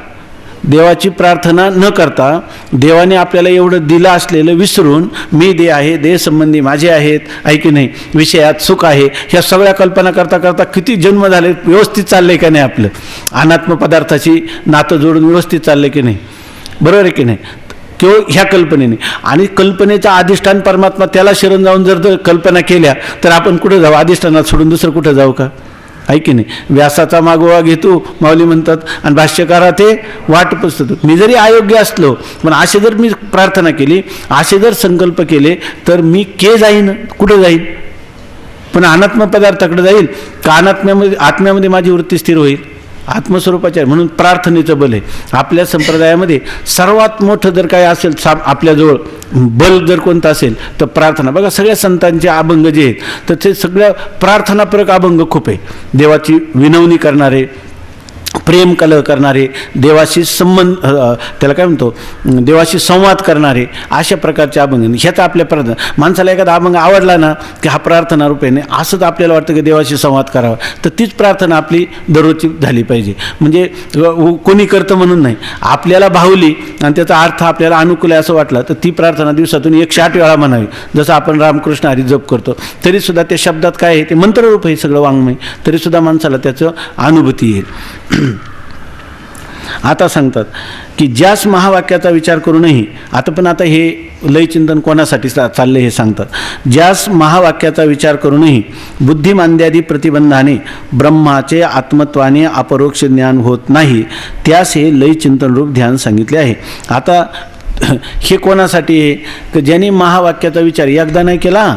देवाची प्रार्थना न करता, देवाने आपल्याला एवढं दिलं असलेलं विसरून, मी दे आहे, देह संबंधी माझे आहेत, ऐकी नाही, विषयात सुख आहे, ह्या सगळ्या कल्पना करता करता किती जन्म झाले, व्यवस्थित चाललंय का नाही आपलं, अनात्म पदार्थाची नातं जोडून व्यवस्थित चाललंय की नाही, बरोबर आहे की नाही, केवळ ह्या कल्पनेने. आणि कल्पनेचा अधिष्ठान परमात्मा, त्याला शरण जाऊन जर कल्पना केल्या तर आपण कुठं जाऊ, अधिष्ठानात सोडून दुसरं कुठं जाऊ का, आहे की नाही. व्यासाचा मागोवा घेतो माऊली म्हणतात, आणि भाष्यकारा ते वाट पुसतो. मी जरी अयोग्य असलो पण असे जर मी प्रार्थना केली, असे जर संकल्प केले तर मी जाईन, कुठं जाईन, पण अनात्म पदार्थाकडे जाईल का आत्म्यामध्ये माझी वृत्ती स्थिर होईल, आत्मस्वरूपाच्या. म्हणून प्रार्थनेचं बल आहे. आपल्या संप्रदायामध्ये सर्वात मोठं जर काय असेल आपल्याजवळ बल जर कोणतं असेल तर प्रार्थना. बघा, सगळ्या संतांचे अभंग जे आहेत तर ते सगळ्या प्रार्थनापूरक अभंग खूप आहे. देवाची विनवणी करणारे, प्रेम कलह करणारे, देवाशी संबंध, त्याला काय म्हणतो, देवाशी संवाद करणारे, अशा प्रकारचे अभंग. ह्याचा आपल्या प्रार्थना, माणसाला एखादा अभंग आवडला ना की हा प्रार्थना रूपेने, असंच आपल्याला वाटतं की देवाशी संवाद करावा, तर तीच प्रार्थना आपली दररोजची झाली पाहिजे. म्हणजे कोणी करतं म्हणून नाही, आपल्याला भावली आणि त्याचा अर्थ आपल्याला अनुकूल आहे असं वाटलं तर ती प्रार्थना दिवसातून 108 वेळा म्हणावी. जसं आपण रामकृष्ण हरी जप करतो, तरीसुद्धा त्या शब्दात काय आहे, ते मंत्ररूप आहे सगळं वाङ्मय, तरीसुद्धा माणसाला त्याचं अनुभूती येईल. आता सांगतात की ज्यास महावाक्याचा विचार करूनही, आता हे लयचिंतन कोणासाठी चालले हे सांगतात. ज्यास महावाक्याचा विचार करूनही बुद्धिमांद्यादी प्रतिबंधाने ब्रह्माचे आत्मत्वाने अपरोक्ष ज्ञान होत नाही, त्यास हे लयचिंतन रूप ध्यान सांगितले आहे. आता हे कोणासाठी आहे, की ज्यांनी महावाक्याचा विचार एकदा नाही केला,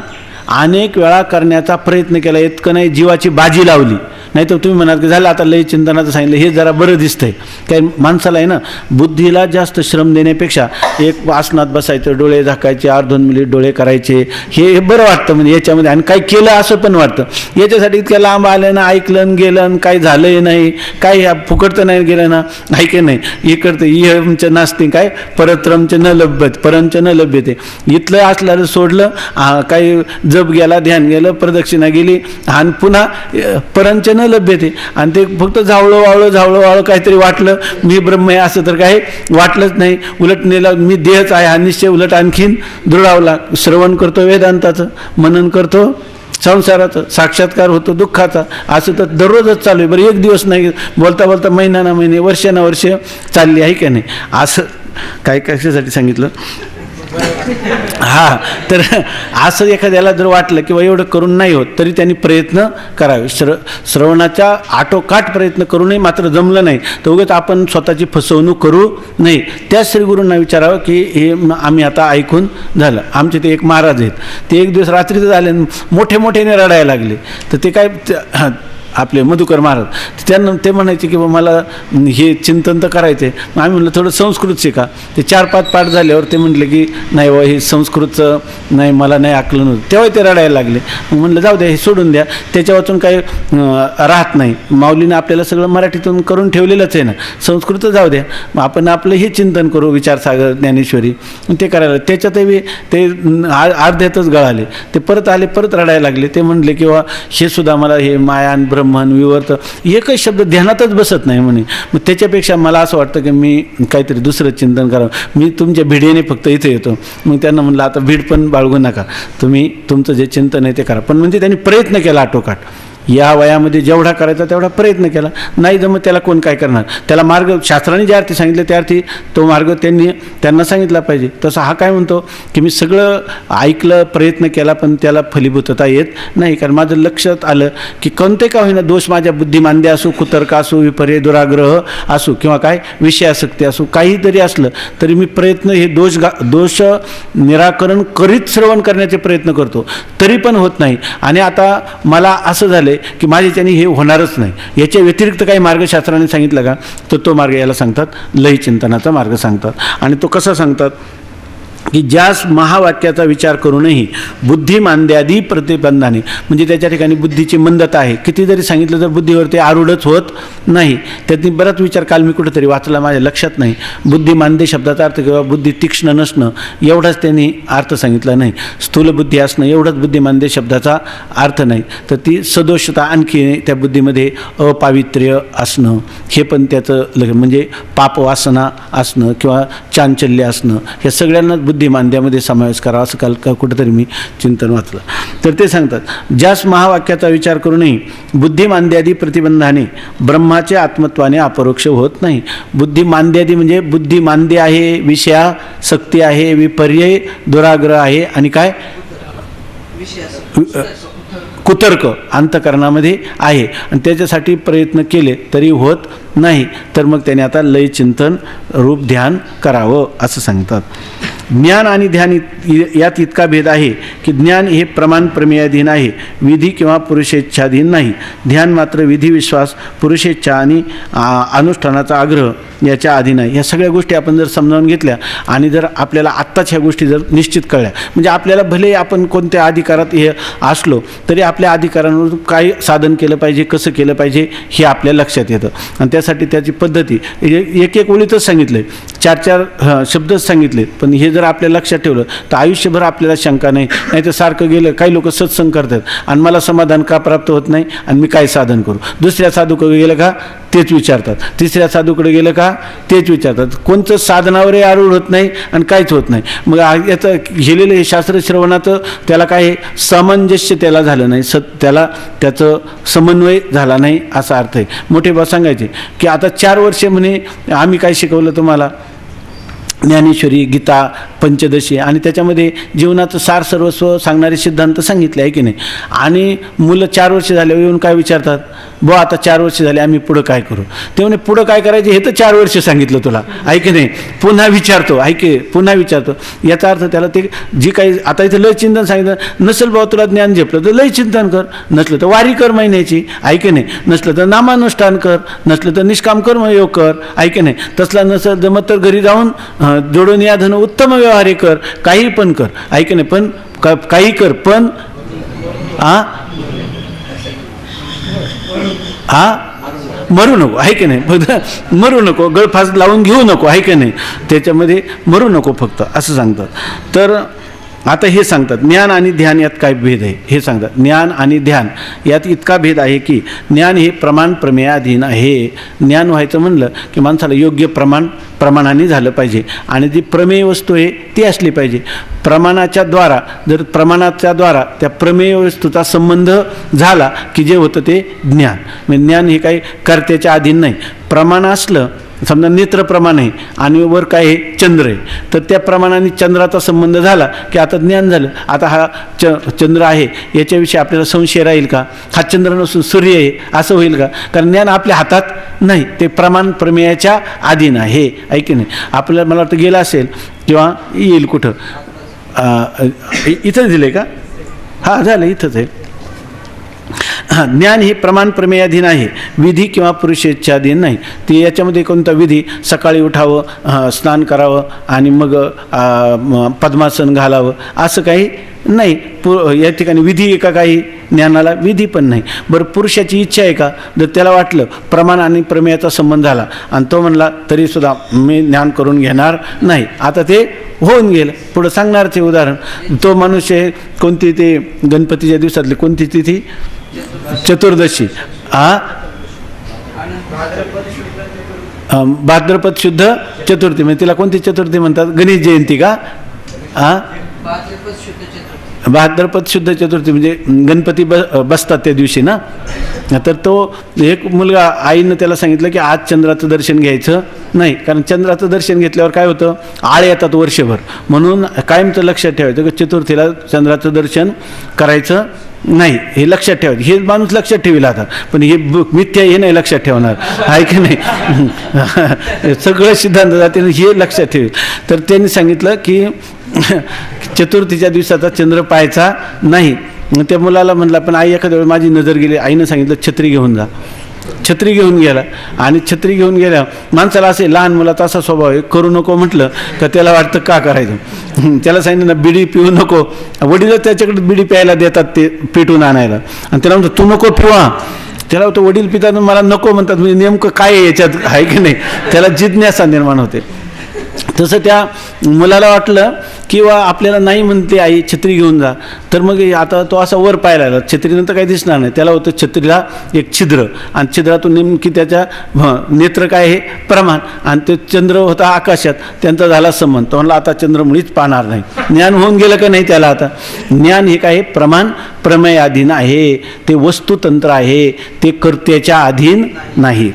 अनेक वेळा करण्याचा प्रयत्न केला, इतकं नाही जीवाची बाजी लावली. नाही तर तुम्ही म्हणाल की झालं आता लय चिंतनाचं सांगितलं, हे जरा बरं दिसतंय. काय माणसाला आहे ना, बुद्धीला जास्त श्रम देण्यापेक्षा एक आसनात बसायचं, डोळे झाकायचे, 2 मिनिट डोळे करायचे, हे बरं वाटतं. म्हणजे याच्यामध्ये आणि काही केलं असं पण वाटतं. याच्यासाठी इतक्या लांब आलं ना, ऐकलं गेलं, काही झालंही नाही, काही फुकटतं नाही गेलं ना, ऐके नाही, इकडतं इहमचं नास्ती, काय परत्रमचं न लभ्यत, परमचं न लभ्यते. इथलं असलं सोडलं, काही जप गेला, ध्यान गेलं, प्रदक्षिणा गेली, आणि पुन्हा परमचं लभ्यते. आणि ते फक्त झावळं काहीतरी वाटलं, मी ब्रह्म आहे असं तर काही वाटलंच नाही. उलट नेला मी देहच आहे हा निश्चय उलट आणखीन दृढावला. श्रवण करतो वेदांताचं, मनन करतो संसाराचं, साक्षात्कार होतो दुःखाचा, असं तर दररोजच चालू आहे. बरं, एक दिवस नाही, बोलता बोलता महिन्याना महिने, वर्षाना वर्ष चालली आहे का नाही. असं काय कशासाठी सांगितलं, हा, तर असं एखाद्याला जर वाटलं किंवा एवढं करून नाही होत तरी त्यांनी प्रयत्न करावे. श्रवणाच्या आटोकाट प्रयत्न करूनही मात्र जमलं नाही तर उगाच आपण स्वतःची फसवणूक करू नये. त्या श्रीगुरूंना विचारावं की हे आम्ही आता ऐकून झालं. आमचे ते एक महाराज आहेत, ते एक दिवस रात्रीचं झाले, मोठ्याने रडायला लागले. तर ते काय, आपले मधुकर महाराज, त्यांना ते म्हणायचे की मला हे चिंतन तर करायचं आहे. मग आम्ही म्हणलं थोडं संस्कृत शिका. ते 4-5 पाठ झाल्यावर ते म्हटले की नाही बा, हे संस्कृतचं नाही, मला नाही आकलन होतं. तेव्हा ते रडायला लागले. मग म्हणलं जाऊ द्या, हे सोडून द्या, त्याच्या वाचून काही राहत नाही. माऊलीने आपल्याला सगळं मराठीतून करून ठेवलेलंच आहे ना, संस्कृत जाऊ द्या, मग आपण आपलं हे चिंतन करू, विचारसागर ज्ञानेश्वरी, ते करायला. त्याच्यातही ते अर्ध्यातच गळाले. ते परत आले, परत रडायला लागले. ते म्हणले किंवा हे सुद्धा मला हे मायान ब्रह्मन विवर्त एकच शब्द ध्यानातच बसत नाही म्हणे. मग त्याच्यापेक्षा मला असं वाटतं की मी काहीतरी दुसरं चिंतन करावं. मी तुमच्या भिडेने फक्त इथे येतो. मग त्यांना म्हणलं आता भीड पण बाळगू नका, तुम्ही तुमचं जे चिंतन आहे ते करा. पण म्हणजे त्यांनी प्रयत्न केला आटोकाट. या वयामध्ये जेवढा करायचा तेवढा प्रयत्न केला, नाही जमत त्याला कोण काय करणार. त्याला मार्ग शास्त्राने ज्या अर्थी सांगितलं त्या अर्थी तो मार्ग त्यांना सांगितला पाहिजे. तसं हा काय म्हणतो की मी सगळं ऐकलं, प्रयत्न केला, पण त्याला फलीभूतता येत नाही. कारण माझं लक्षात आलं की कोणते का होईना दोष माझ्या बुद्धिमांद्य असो, कुतर्क असो, विपर्य दुराग्रह असो किंवा काय विषयासक्ती असो, काहीतरी असलं तरी मी प्रयत्न हे दोष निराकरण करीत श्रवण करण्याचे प्रयत्न करतो, तरी पण होत नाही. आणि आता मला असं झालं की माझ्याच्याने हे होणारच नाही. याच्या व्यतिरिक्त काही मार्ग शास्त्राने सांगितलं का, तर तो मार्ग याला सांगतात लयचिंतनाचा मार्ग सांगतात. आणि तो कसा सांगतात की ज्यास महावाक्याचा विचार करूनही बुद्धिमांद्यादी प्रतिबंधाने, म्हणजे त्याच्या ठिकाणी बुद्धीची मंदता आहे. किती जरी सांगितलं तर बुद्धीवर ते आरूढच होत नाही. त्यातनी बराच विचार काल मी कुठेतरी वाचला, माझ्या लक्षात नाही. बुद्धिमांद्य शब्दाचा अर्थ किंवा बुद्धी तीक्ष्ण नसणं एवढाच त्यांनी अर्थ सांगितला नाही. स्थूल बुद्धी असणं एवढाच बुद्धिमांद्य शब्दाचा अर्थ नाही. तर ती सदोषता, आणखी त्या बुद्धीमध्ये अपावित्र्य असणं हे पण त्याचं म्हणजे पापवासना असणं किंवा चांचल्य असणं, हे सगळ्यांनाच बुद्धिमांद्यामध्ये समावेश करावा असं काल कुठेतरी मी चिंतन वाचलं. तर ते सांगतात ज्यास महावाक्याचा विचार करूनही बुद्धिमांद्यादी प्रतिबंधाने ब्रह्माचे आत्मत्वाने अपरोक्ष होत नाही. बुद्धिमांद्यादी म्हणजे बुद्धिमांद्य आहे, विषयासक्ती आहे, विपर्य दुराग्रह आहे, आणि काय कुतर्क अंतकरणामध्ये आहे, आणि त्याच्यासाठी प्रयत्न केले तरी होत नाही. तर मग त्याने आता लय चिंतन रूप ध्यान करावं असं सांगतात. ज्ञान आणि ध्यान यात इतका भेद आहे की ज्ञान हे प्रमाण प्रमेयाधीन आहे, विधी किंवा पुरुषेच्छाधीन नाही. ध्यान मात्र विधी, विश्वास, पुरुषेच्छा आणि अनुष्ठानाचा आग्रह याच्या अधीन आहे. ह्या सगळ्या गोष्टी आपण जर समजावून घेतल्या आणि जर आपल्याला आत्ताच ह्या गोष्टी जर निश्चित कळल्या, म्हणजे आपल्याला भले आपण कोणत्या अधिकारात हे असलो तरी आपल्या अधिकारांवर काय साधन केलं पाहिजे, कसं केलं पाहिजे हे आपल्या लक्षात येतं. आणि त्यासाठी त्याची पद्धती एक एक ओळीतच सांगितलं, 4-4 शब्दच सांगितले, पण हे जर आपल्या लक्षात ठेवलं तर आयुष्यभर आपल्याला शंका नाही. नाही तर सारखं गेलं, काही लोक सत्संग करतात आणि मला समाधान का प्राप्त होत नाही आणि मी काय साधन करू. दुसऱ्या साधूकडे गेलं का तेच विचारतात, तिसऱ्या साधूकडे गेलं का तेच विचारतात. कोणतं साधनावरही आरूढ होत नाही आणि काहीच होत नाही. मग याचं गेलेलं हे शास्त्र श्रवणाचं त्याला काय सामंजस्य त्याला झालं नाही, त्याला त्याचं समन्वय झाला नाही असा अर्थ आहे. मोठे बा सांगायचे की आता 4 वर्षे म्हणे आम्ही काय शिकवलं तुम्हाला, ज्ञानेश्वरी, गीता, पंचदशी आणि त्याच्यामध्ये जीवनाचं सार सर्वस्व सांगणारे सिद्धांत सांगितले आहे की नाही. आणि मुलं 4 वर्ष झाले येऊन काय विचारतात, बुवा आता 4 वर्ष झाले आम्ही पुढं काय करू. ते म्हणे पुढं काय करायचे हे तर 4 वर्ष सांगितलं तुला, ऐक नाही. पुन्हा विचारतो, ऐके पुन्हा विचारतो. याचा अर्थ त्याला ते जी काही आता इथं लय चिंतन सांगितलं, नसेल भाऊ तुला ज्ञान झेपलं तर लय चिंतन कर, नसलं तर वारी कर महिन्याची, ऐक नाही. नसलं तर नामानुष्ठान कर, नसलं तर निष्काम कर्मयोग कर, ऐक नाही. तसला नसेल जमत तर घरी जाऊन जोडून या धन उत्तम व्यवहारे कर, काही पण कर, ऐक नाही. पण काही कर पण मरू नको, आहे की नाही. फक्त मरू नको, गळफास लावून घेऊ नको, आहे की नाही. त्याच्यामध्ये मरू नको फक्त असं सांगतात. तर आता हे सांगतात ज्ञान आणि ध्यान यात काय भेद आहे हे सांगतात. ज्ञान आणि ध्यान यात इतका भेद आहे की ज्ञान हे प्रमाण प्रमेयाधीन आहे. ज्ञान व्हायचं म्हणलं की माणसाला योग्य प्रमाणाने झालं पाहिजे आणि जी प्रमेय वस्तू आहे ती असली पाहिजे. प्रमाणाच्या द्वारा त्या प्रमेय वस्तूचा संबंध झाला की जे होतं ते ज्ञान. म्हणजे ज्ञान हे काही कर्त्याच्या अधीन नाही. प्रमाण असलं, समजा नेत्र प्रमाण आहे आणि वर काय आहे चंद्र आहे, तर त्या प्रमाणाने चंद्राचा संबंध झाला की आता ज्ञान झालं. आता हा चंद्र आहे याच्याविषयी आपल्याला संशय राहील का, हा चंद्र नसून सूर्य आहे असं होईल का. कारण ज्ञान आपल्या हातात नाही, ते प्रमाण प्रमेयाच्या अधीन आहे, ऐकी नाही. आपल्याला मला वाटतं गेलं असेल किंवा येईल कुठं, इथंच दिलं आहे का, हां झालं इथंच आहे. ज्ञान हे प्रमाण प्रमेयाधीन आहे, विधी किंवा पुरुषेच्छाधीन नाही. ते याच्यामध्ये कोणता विधी, सकाळी उठावं, स्नान करावं आणि मग पद्मासन घालावं असं काही नाही. या ठिकाणी विधी आहे का, काही ज्ञानाला विधी पण नाही. बरं पुरुषाची इच्छा आहे का, जर त्याला वाटलं प्रमाण आणि प्रमेयाचा संबंध झाला आणि तो म्हणला तरीसुद्धा मी ज्ञान करून घेणार नाही, आता ते होऊन गेलं. पुढं सांगणार ते उदाहरण. तो मनुष्य कोणती ते गणपतीच्या दिवसातली कोणती तिथी, चतुर्दशी, भाद्रपद शुद्ध चतुर्थी, म्हणजे तिला कोणती चतुर्थी म्हणतात, गणेश जयंती का, भाद्रपद शुद्ध चतुर्थी म्हणजे गणपती बसतात त्या दिवशी ना. तर तो एक मुलगा आईनं त्याला सांगितलं की आज चंद्राचं दर्शन घ्यायचं नाही, कारण चंद्राचं दर्शन घेतल्यावर काय होतं, आळ येतात वर्षभर. म्हणून कायमचं लक्षात ठेवायचं की चतुर्थीला चंद्राचं दर्शन करायचं नाही, हे लक्षात ठेवायचं. हे माणूस लक्षात ठेवला आता, पण हे मिथ्या हे नाही लक्षात ठेवणार आहे की नाही. सगळं सिद्धांत जाते हे लक्षात ठेवेल. तर त्यांनी सांगितलं की चतुर्थीच्या दिवसाचा चंद्र पाहायचा नाही. त्या मुलाला म्हटलं पण आई एखाद्या वेळी माझी नजर गेली. आईनं सांगितलं छत्री घेऊन जा. छत्री घेऊन गेला आणि छत्री घेऊन गेल्या माणसाला असे लहान मुलाचा असा स्वभाव आहे, करू नको म्हटलं का त्याला वाटतं का करायचं. त्याला सांगितलं ना बिडी पिऊ नको, वडील त्याच्याकडे बिडी प्यायला देतात ते पेटून आणायला, आणि त्याला म्हणतो तू नको पिवा. त्याला तो वडील पिताना मला नको म्हणतात, म्हणजे नेमकं काय आहे याच्यात आहे की नाही, त्याला जिज्ञासा निर्माण होते. तसं त्या मुलाला वाटलं किंवा आपल्याला नाही म्हणते आई छत्री घेऊन जा, तर मग आता तो असा वर पाहायला लागला. छत्रीनंतर काही दिसणार नाही, त्याला होतं छत्रीला एक छिद्र, आणि छिद्रातून नेमकी त्याच्या नेत्र काय आहे प्रमाण, आणि ते चंद्र होता आकाशात, त्यांचा झाला संबंध. तो म्हणला आता चंद्र मुळीच पाहणार नाही. ज्ञान होऊन गेलं का नाही त्याला. आता ज्ञान हे काय प्रमाण प्रमेयाधीन आहे, ते वस्तुतंत्र आहे, ते कर्त्याच्या अधीन नाही.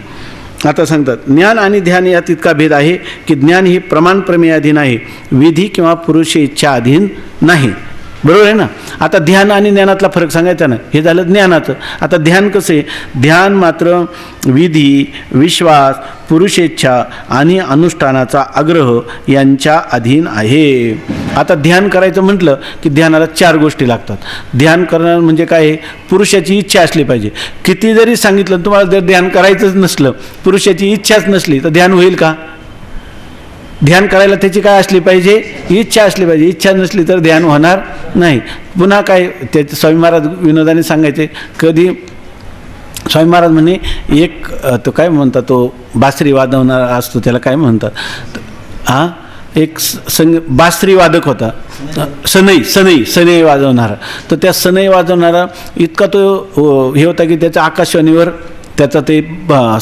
आता सांगतात ज्ञान आणि ध्यान यात इतका भेद आहे की ज्ञान ही प्रमाण प्रमेयाधीन आहे, विधी किंवा पुरुष इच्छा अधीन नाही. बरोबर आहे ना. आता ध्यान आणि ज्ञानातला फरक सांगायचा ना, हे झालं ज्ञानाचं. आता ध्यान कसं आहे, ध्यान मात्र विधी, विश्वास, पुरुषेच्छा आणि अनुष्ठानाचा आग्रह यांच्या अधीन आहे. आता ध्यान करायचं म्हटलं की ध्यानाला 4 गोष्टी लागतात. ध्यान करणं म्हणजे काय, पुरुषाची इच्छा असली पाहिजे. किती जरी सांगितलं तुम्हाला जर ध्यान करायचंच नसलं, पुरुषाची इच्छाच नसली तर ध्यान होईल का. ध्यान करायला त्याची काय असली पाहिजे, इच्छा असली पाहिजे. इच्छा नसली तर ध्यान होणार नाही. पुन्हा काय त्याचे स्वामी महाराज विनोदाने सांगायचे, कधी स्वामी महाराज म्हणे एक तो काय म्हणतात, तो बासरी वाजवणारा असतो त्याला काय म्हणतात, एक बासरी वादक होता, सनई वाजवणारा. तर त्या सनई वाजवणारा इतका तो हे होता की त्याच्या आकाशवाणीवर त्याचा ते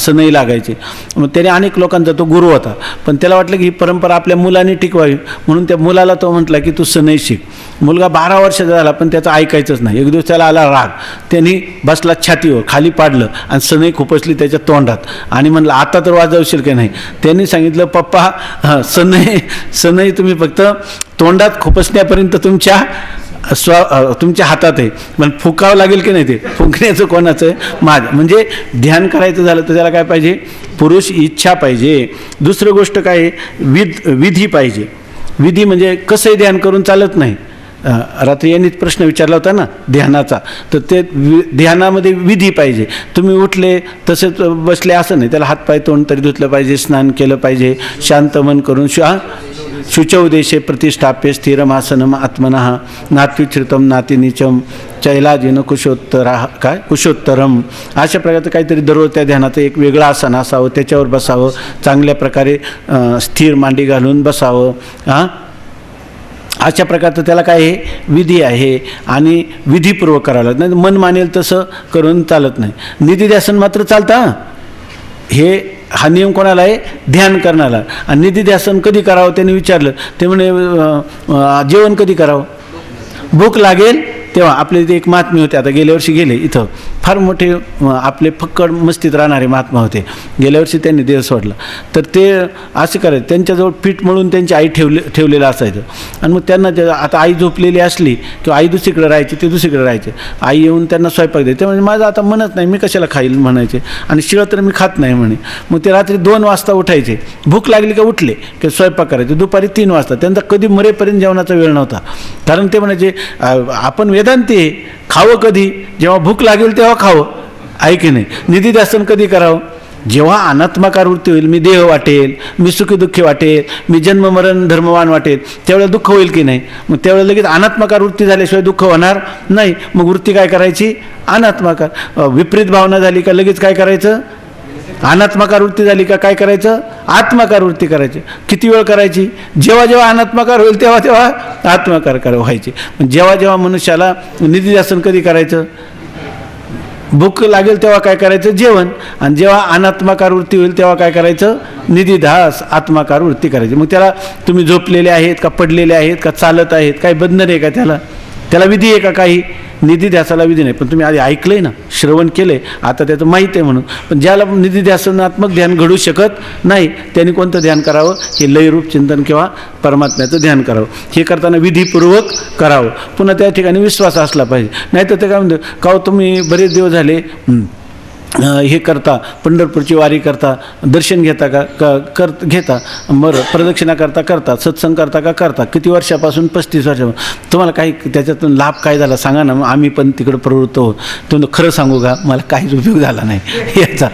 सनई लागायचे. मग त्याने अनेक लोकांचा तो गुरु होता, पण त्याला वाटलं की ही परंपरा आपल्या मुलांनी टिकवावी, म्हणून त्या मुलाला तो म्हटला की तू सनई शिक. मुलगा 12 वर्षाचा झाला पण त्याचं ऐकायचंच नाही. एक दिवस त्याला आला राग, त्यांनी बसला छातीवर, खाली पाडलं आणि सनई खुपसली त्याच्या तोंडात, आणि म्हणलं आता तर वाजवशील की नाही. त्यांनी सांगितलं पप्पा सनई तुम्ही फक्त तोंडात खुपसण्यापर्यंत तुमच्या हातात आहे, पण फुकावं लागेल की नाही, ते फुंकण्याचं कोणाचं आहे, माझं. म्हणजे ध्यान करायचं झालं तर त्याला काय पाहिजे, पुरुष इच्छा पाहिजे. दुसरं गोष्ट काय आहे, विधी पाहिजे. विधी म्हणजे कसंही ध्यान करून चालत नाही. रात्री यांनीच प्रश्न विचारला होता ना ध्यानाचा, तर ते ध्यानामध्ये विधी पाहिजे. तुम्ही उठले तसेच बसले असं नाही, त्याला हातपाय तोंड तरी धुतलं पाहिजे, स्नान केलं पाहिजे, शांत मन करून शुचौदेशे प्रतिष्ठाप्य स्थिरमासनम आत्मनः नात्युच्छ्रितम नातिनीचम चैलाजिन कुशोत्तरम. अशा प्रकारचं काहीतरी दररोज त्या ध्यानाचं एक वेगळं आसन असावं, त्याच्यावर बसावं, चांगल्या प्रकारे स्थिर मांडी घालून बसावं. अशा प्रकारचं त्याला काय आहे, विधी आहे, आणि विधीपूर्वक करावं लागतं. नाही मन मानेल तसं करून चालत नाही. निधिध्यासन मात्र चालतं. हा नियम कोणाला आहे, ध्यान करणारा. आणि निधिध्यासन कधी करावं त्यांनी विचारलं, ते म्हणे जेवण कधी करावं, भूक लागेल तेव्हा. आपले इथे एक महात्मे होते, आता गेल्या वर्षी गेले, इथं फार मोठे आपले फक्कड मस्तीत राहणारे महात्मा होते. गेल्या वर्षी त्यांनी देह सोडला. तर ते असे करायचे, त्यांच्याजवळ पीठ मळून त्यांची आई ठेवलेलं असायचं. आणि मग त्यांना आता आई झोपलेली असली किंवा आई दुसरीकडे राहायची, ते दुसरीकडे राहायचे. आई येऊन त्यांना स्वयंपाक द्यायचे. म्हणजे माझं आता मनच नाही, मी कशाला खाईल म्हणायचे, आणि शिळं तर मी खात नाही म्हणे. मग ते रात्री 2 वाजता उठायचे, भूक लागली का उठले की स्वयंपाक करायचे. दुपारी 3 वाजता. त्यांचा कधी मरेपर्यंत जेवणाचा वेळ नव्हता, कारण ते म्हणायचे आपण वेदांती आहे, खावं कधी, जेव्हा भूक लागेल तेव्हा खावं, आहे की नाही. निधिध्यासन कधी करावं, जेव्हा अनात्माकार वृत्ती होईल, मी देह वाटेल, मी सुखी दुःखी वाटेल, मी जन्म मरण धर्मवान वाटेल, त्यावेळेला दुःख होईल की नाही. मग त्यावेळेला लगेच अनात्माकार वृत्ती झाल्याशिवाय दुःख होणार नाही. मग वृत्ती काय करायची, अनात्माकार. विपरीत भावना झाली का लगेच काय करायचं, अनात्माकार वृत्ती झाली का काय करायचं, आत्माकार वृत्ती करायची. किती वेळ करायची, जेव्हा जेव्हा अनात्माकार होईल तेव्हा तेव्हा आत्माकार व्हायची. जेव्हा जेव्हा मनुष्याला निधिध्यासन कधी करायचं, भूक लागेल तेव्हा काय करायचं, जेवण. आणि जेव्हा अनात्माकार वृत्ती होईल तेव्हा काय करायचं, निधिध्यास, आत्माकार वृत्ती करायची. मग त्याला तुम्ही झोपलेले आहेत का, पडलेले आहेत का, चालत आहेत, काही बंधन आहे का त्याला, त्याला विधी आहे का काही? निधिध्यासाला विधी नाही. पण तुम्ही आधी ऐकलंय ना, श्रवण केलंय, आता त्याचं माहीत आहे म्हणून. पण ज्याला निधिध्यासनात्मक ध्यान घडू शकत नाही त्यांनी कोणतं ध्यान करावं? हे लयरूप चिंतन किंवा परमात्म्याचं ध्यान करावं. हे करताना विधीपूर्वक करावं. पुन्हा त्या ठिकाणी विश्वास असला पाहिजे. नाही तर ते काय म्हणतं, का हो तुम्ही बरेच दिवस झाले हे करता, पंढरपूरची वारी करता, दर्शन घेता का घेता, बरं प्रदक्षिणा करता, सत्संग करता, किती वर्षापासून? 35 वर्षापासून. तुम्हाला काही त्याच्यातून लाभ काय झाला सांगा ना. मग आम्ही पण तिकडं प्रवृत्त होत. तुम्ही खरं सांगू का, मला काहीच उपयोग झाला नाही याचा.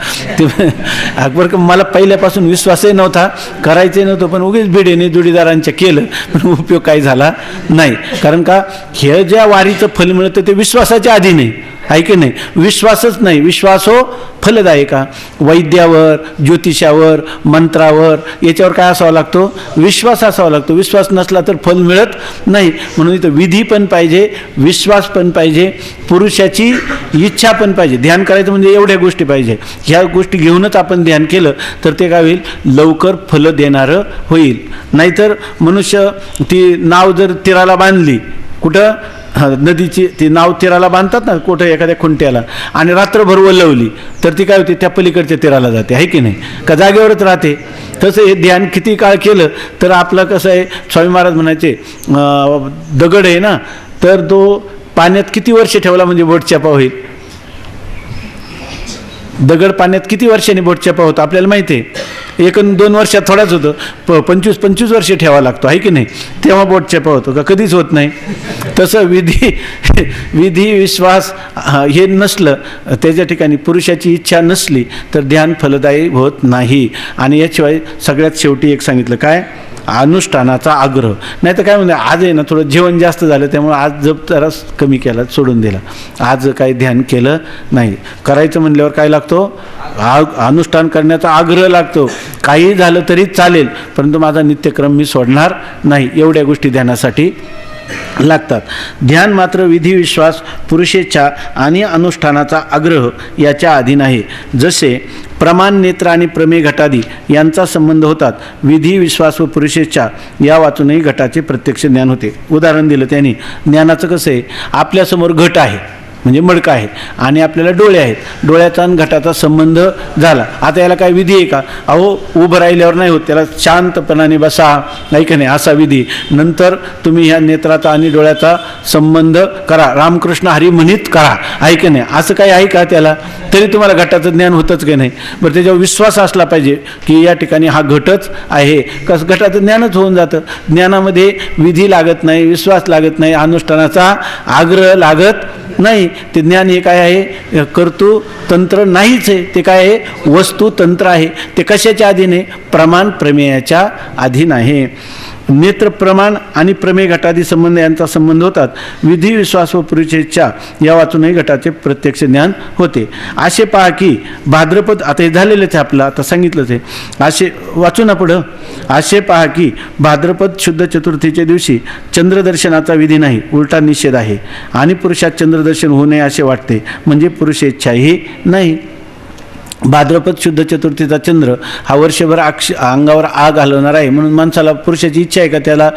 बरं का, मला पहिल्यापासून विश्वासही नव्हता, करायचंही नव्हतं, पण उगीच भिडेने जोडीदारांच्या केलं, पण उपयोग काही झाला नाही. कारण का, हे ज्या वारीचं फल मिळतं ते विश्वासाच्या आधी नाही, आहे की नाही? विश्वासच नाही. विश्वास हो फलदायिका. वैद्यावर, ज्योतिषावर, मंत्रावर याच्यावर काय असावा लागतो? विश्वास असावा लागतो. विश्वास नसला तर फल मिळत नाही. म्हणून इथं विधी पण पाहिजे, विश्वास पण पाहिजे, पुरुषाची इच्छा पण पाहिजे. ध्यान करायचं म्हणजे एवढ्या गोष्टी पाहिजे. ह्या गोष्टी घेऊनच आपण ध्यान केलं तर ते काय होईल? लवकर फल देणारं होईल. नाहीतर मनुष्य ती नाव जर तीराला बांधली, कुठं नदीची ती नाव तीराला बांधतात ना कुठं एखाद्या खुंट्याला, आणि रात्रभर वलवली तर ती काय होते? त्या पलीकडच्या तीराला जाते, आहे की नाही? का जागेवरच राहते. तसं हे ध्यान किती काळ केलं तर आपलं कसं आहे, स्वामी महाराज म्हणायचे दगड आहे ना, तर तो पाण्यात किती वर्ष ठेवला म्हणजे बोटचापा होईल? दगड पाण्यात किती वर्षांनी बोटचापा होतं आपल्याला माहिती आहे. 1-2 वर्षात थोडाच होतं. 25-25 वर्ष ठेवा लागतो, आहे की नाही? तेव्हा बोटचापा होतो का? कधीच होत नाही. तसं विधी विश्वास हे नसलं, त्याच्या ठिकाणी पुरुषाची इच्छा नसली तर ध्यान फलदायी होत नाही. आणि याशिवाय सगळ्यात शेवटी एक सांगितलं काय? अनुष्ठानाचा आग्रह. नाही तर काय म्हणते, आज आहे ना थोडं जेवण जास्त झालं त्यामुळे आज जप जरा कमी केला, सोडून दिला, आज काही ध्यान केलं नाही. करायचं म्हणल्यावर काय लागतो? अनुष्ठान करण्याचा आग्रह लागतो. काही झालं तरी चालेल, परंतु माझा नित्यक्रम मी सोडणार नाही. एवढ्या गोष्टी ध्यानासाठी लागतात. ध्यान मात्र विधी विश्वास, पुरुषेच्छा आणि अनुष्ठानाचा आग्रह याच्या अधीन आहे. जसे प्रमाण, नेत्र आणि प्रमेय घटादी यांचा संबंध होतात, विधी विश्वास व पुरुषेच्छा या वाचूनही घटाचे प्रत्यक्ष ज्ञान होते. उदाहरण दिलं त्यांनी. ज्ञानाचं कसं आहे, आपल्यासमोर घट आहे म्हणजे मडका आहे आणि आपल्याला डोळे आहेत, डोळ्याचा आणि घटाचा संबंध झाला. आता याला काय विधी आहे का? अहो उभं राहिल्यावर नाही होत, त्याला शांतपणाने बसा, नाही का नाही, असा विधी. नंतर तुम्ही ह्या नेत्राचा आणि डोळ्याचा संबंध करा, रामकृष्ण हरी म्हणित करा, आहे की नाही? असं काही आहे का त्याला? तरी तुम्हाला घटाचं ज्ञान होतंच की नाही? बरं, त्याच्यावर विश्वास असला पाहिजे की या ठिकाणी हा घटच आहे. कसं घटाचं ज्ञानच होऊन जातं. ज्ञानामध्ये विधी लागत नाही, विश्वास लागत नाही, अनुष्ठानाचा आग्रह लागत नाही. ते ज्ञान हे काय आहे? कर्तृ तंत्र नाहीच आहे. ते काय आहे? वस्तू तंत्र आहे. ते कशाच्या अधीन आहे? प्रमाण प्रमेयाच्या अधीन आहे. नेत्र प्रमाण आणि प्रमेय घटादी संबंध यांचा संबंध होतात. विधी विश्वास व पुरुषेच्छा या वाचूनही घटाचे प्रत्यक्ष ज्ञान होते. असे पहा की भाद्रपद, आता हे झालेलंच आहे आपलं, आता सांगितलंच आहे. असे वाचू ना पुढं. असे पहा की भाद्रपद शुद्ध चतुर्थीच्या दिवशी चंद्रदर्शनाचा विधी नाही, उलटा निषेध आहे. आणि पुरुषात चंद्रदर्शन होऊ नये असे वाटते, म्हणजे पुरुषेच्छाही नाही. भाद्रपद शुद्ध चतुर्थीचा चंद्र हा वर्षभर अंगावर आग घालवणार आहे, म्हणून माणसाला पुरुषाची इच्छा आहे का त्याला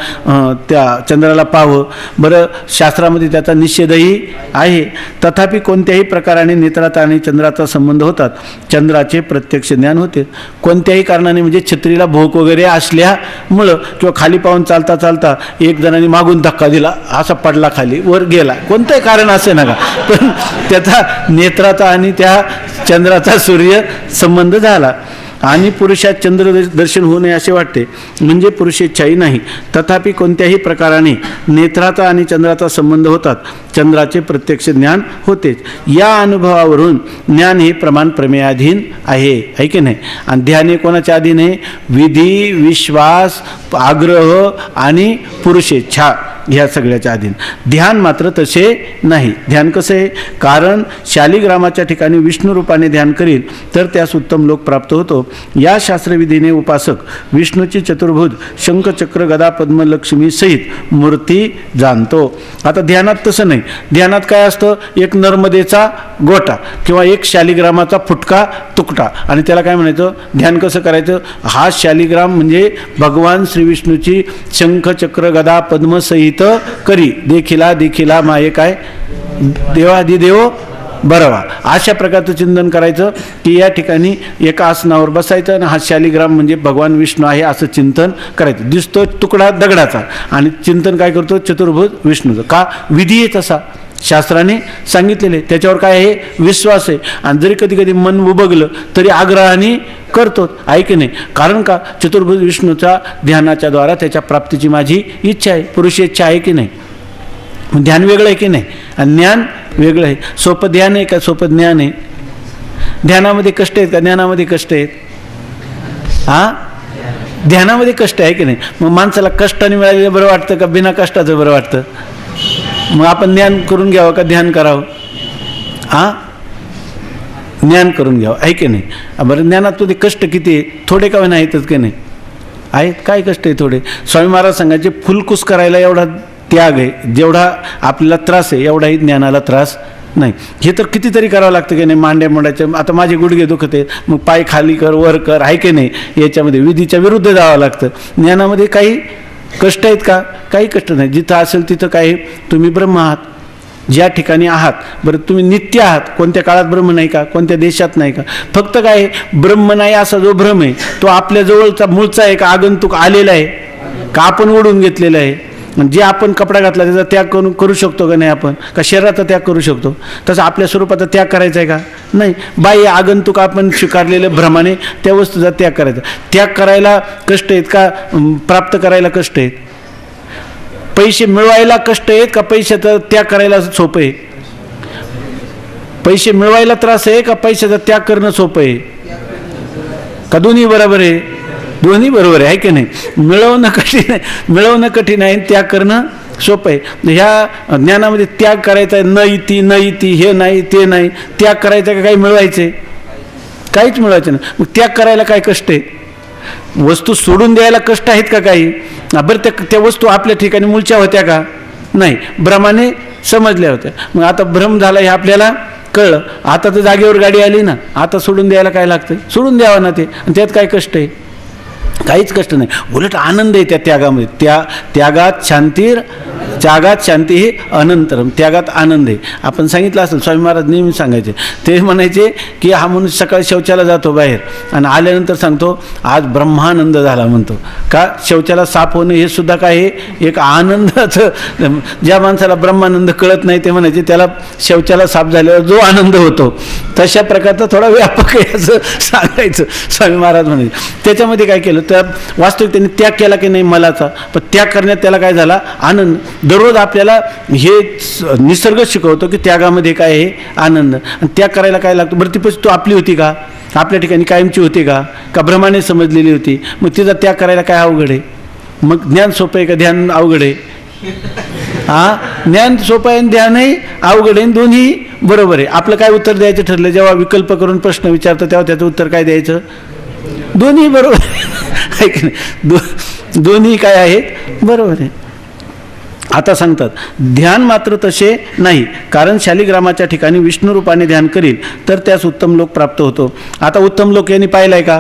त्या चंद्राला पाहावं? बरं, शास्त्रामध्ये त्याचा निषेधही आहे. तथापि कोणत्याही प्रकाराने नेत्राचा आणि चंद्राचा संबंध होतात, चंद्राचे प्रत्यक्ष ज्ञान होते. कोणत्याही कारणाने, म्हणजे छत्रीला भोक वगैरे असल्यामुळं किंवा खाली पाहून चालता चालता एक जणांनी मागून धक्का दिला, असा पडला खाली, वर गेला, कोणतंही कारण असे नका, पण त्याचा नेत्राचा आणि त्या चंद्राचा सूर्य संबंध झाला. आणि पुरुषात चंद्रदर्शन होऊ नये असे वाटते, म्हणजे पुरुषेच्छाही नाही. तथापि कोणत्याही प्रकाराने नेत्राचा आणि चंद्राचा संबंध होतात, चंद्राचे प्रत्यक्ष ज्ञान होतेच. या अनुभवावरून ज्ञान हे प्रमाण प्रमेयाधीन आहे की नाही? आणि ध्यान हे कोणाच्या अधीन आहे? विधी विश्वास आग्रह आणि पुरुषेच्छा ह्या सगळ्याच्या अधीन. ध्यान मात्र तसे नाही. ध्यान कसं आहे? कारण शालिग्रामाच्या ठिकाणी विष्णू रूपाने ध्यान करील तर त्यास उत्तम लोक प्राप्त होतो. या शास्त्रविधीने उपासक विष्णूची चतुर्भुज शंख चक्र गदा पद्म लक्ष्मी सहित मूर्ती जाणतो. आता ध्यानात तसं नाही. ध्यानात काय असतं? एक नर्मदेचा गोटा किंवा एक शालिग्रामाचा फुटका तुकडा, आणि त्याला काय म्हणायचं? ध्यान कसं करायचं? हा शालिग्राम म्हणजे भगवान श्री विष्णूची शंख चक्र गदा पद्म सहित देखित करी, देखिला देखिला माये काय देवाधिदेव बरवा. अशा प्रकारचं चिंतन करायचं की या ठिकाणी एका आसनावर बसायचं आणि हा शालिग्राम म्हणजे भगवान विष्णू आहे असं चिंतन करायचं. दिसतो तुकडा दगडाचा आणि चिंतन काय करतो चतुर्भुज विष्णूचं. का विधी आहे तसा शास्त्राने सांगितलेले, त्याच्यावर काय आहे विश्वास आहे. आणि जरी कधी कधी मन उबगलं तरी आग्रहाने करतो, आहे की नाही. कारण का चतुर्भुज विष्णूच्या ध्यानाच्या द्वारा त्याच्या प्राप्तीची माझी इच्छा आहे, पुरुष इच्छा आहे की नाही. ध्यान वेगळं आहे की नाही आणि ज्ञान वेगळं आहे. सोपं ध्यान आहे का सोपं ज्ञान आहे. ध्यानामध्ये कष्ट आहेत का ज्ञानामध्ये कष्ट आहेत. ध्यानामध्ये कष्ट आहे की नाही. मग माणसाला कष्टाने मिळालेलं बरं वाटतं का बिना कष्टाचं बरं वाटतं. मग आपण ज्ञान करून घ्यावं का ध्यान करावं. ज्ञान करून घ्यावं, आहे की नाही. बरं ज्ञानात तुझे कष्ट किती आहे, थोडे का नाहीतच की नाही आहेत. काय कष्ट आहे थोडे. स्वामी महाराज सांगायचे फुलकुस करायला एवढा त्याग आहे, जेवढा आपल्याला त्रास आहे एवढाही ज्ञानाला त्रास नाही. हे तर कितीतरी करावं लागतं की नाही. मांड्या मोडायच्या, आता माझे गुडघे दुखत आहेत मग पाय खाली कर वर कर, आहे की नाही. याच्यामध्ये विधीच्या विरुद्ध जावं लागतं. ज्ञानामध्ये काही कष्ट आहेत का, काही कष्ट नाही. जिथं असेल तिथं काय तुम्ही ब्रह्म आहात, ज्या ठिकाणी आहात. बरं तुम्ही नित्य आहात, कोणत्या काळात ब्रह्म नाही का, कोणत्या देशात नाही का. फक्त काय ब्रह्म नाही असा जो भ्रम आहे तो आपल्या जवळचा मूळचा आहे का आगंतुक आलेला आहे का आपण ओढून घेतलेला आहे. जे आपण कपडा घातला त्याचा त्याग करू शकतो का नाही आपण, का शरीराचा त्याग करू शकतो. तसं आपल्या स्वरूपाचा त्याग करायचा आहे का नाही. बाह्य आगंतुक आपण स्वीकारलेल्या भ्रमाने त्या वस्तूचा त्याग करायचा. त्याग करायला कष्ट आहेत का प्राप्त करायला कष्ट आहेत. पैसे मिळवायला कष्ट आहेत का पैशाचा त्याग करायला सोपं आहे. पैसे मिळवायला त्रास आहे का पैशाचा त्याग करणं सोपं आहे. का दोन्ही बरोबर आहे. दोन्ही बरोबर आहे की नाही. मिळवणं कठीण आहे त्याग करणं सोपं आहे. ह्या ज्ञानामध्ये त्याग करायचा आहे. न इति हे नाही ते नाही. त्याग करायचा का काही मिळवायचे, काहीच मिळवायचं नाही. मग त्याग करायला काय कष्ट आहे. वस्तू सोडून द्यायला कष्ट आहेत का काही. बरं त्या वस्तू आपल्या ठिकाणी मूळच्या होत्या का नाही, भ्रमाने समजल्या होत्या. मग आता भ्रम झाला हे आपल्याला कळलं. आता तर जागेवर गाडी आली ना, आता सोडून द्यायला काय लागतं, सोडून द्यावं ना ते. आणि त्यात काय कष्ट आहे, काहीच कष्ट नाही. उलट आनंद आहे त्या त्यागामध्ये. त्यागात शांती ही अनंतरम. त्यागात आनंद आहे. आपण सांगितलं असेल स्वामी महाराज नेहमी सांगायचे, ते म्हणायचे की हा मनुष्य सकाळी शौचाला जातो बाहेर आणि आल्यानंतर सांगतो आज ब्रह्मानंद झाला म्हणतो. का शौचाला साफ होणं हे सुद्धा काय आहे एक आनंदाचं. ज्या माणसाला ब्रह्मानंद कळत नाही ते म्हणायचे त्याला शौचाला साफ झाल्यावर जो आनंद होतो तशा प्रकारचा थोडा व्यापक आहे असं सांगायचं स्वामी महाराज म्हणायचे. त्याच्यामध्ये काय केलं तर वास्तविक त्यांनी त्याग केला की नाही मलाचा, पण त्याग करण्यात त्याला काय झाला आनंद. दररोज आपल्याला हे निसर्ग शिकवतो की त्यागामध्ये काय आहे आनंद. आणि त्याग करायला काय लागतो. बरं ती तू आपली होती का, आपल्या ठिकाणी कायमची होती का भ्रमाने समजलेली होती. मग तिचा त्याग करायला काय अवघड आहे. मग ज्ञान सोपं आहे का ध्यान अवघड आहे. ज्ञान सोपं आहे आणि ध्यानही अवघड आहे. दोन्ही बरोबर आहे. आपलं काय उत्तर द्यायचं ठरलं जेव्हा विकल्प करून प्रश्न विचारतो तेव्हा त्याचं उत्तर काय द्यायचं, दोन्ही बरोबर आहे की नाही. दोन्ही काय आहेत बरोबर आहे. आता सांगतात ध्यान मात्र तसे नाही, कारण शालिग्रामाच्या ठिकाणी विष्णू रूपाने ध्यान करील तर त्यास उत्तम लोक प्राप्त होतो. आता उत्तम लोक यांनी पाहिलाय का,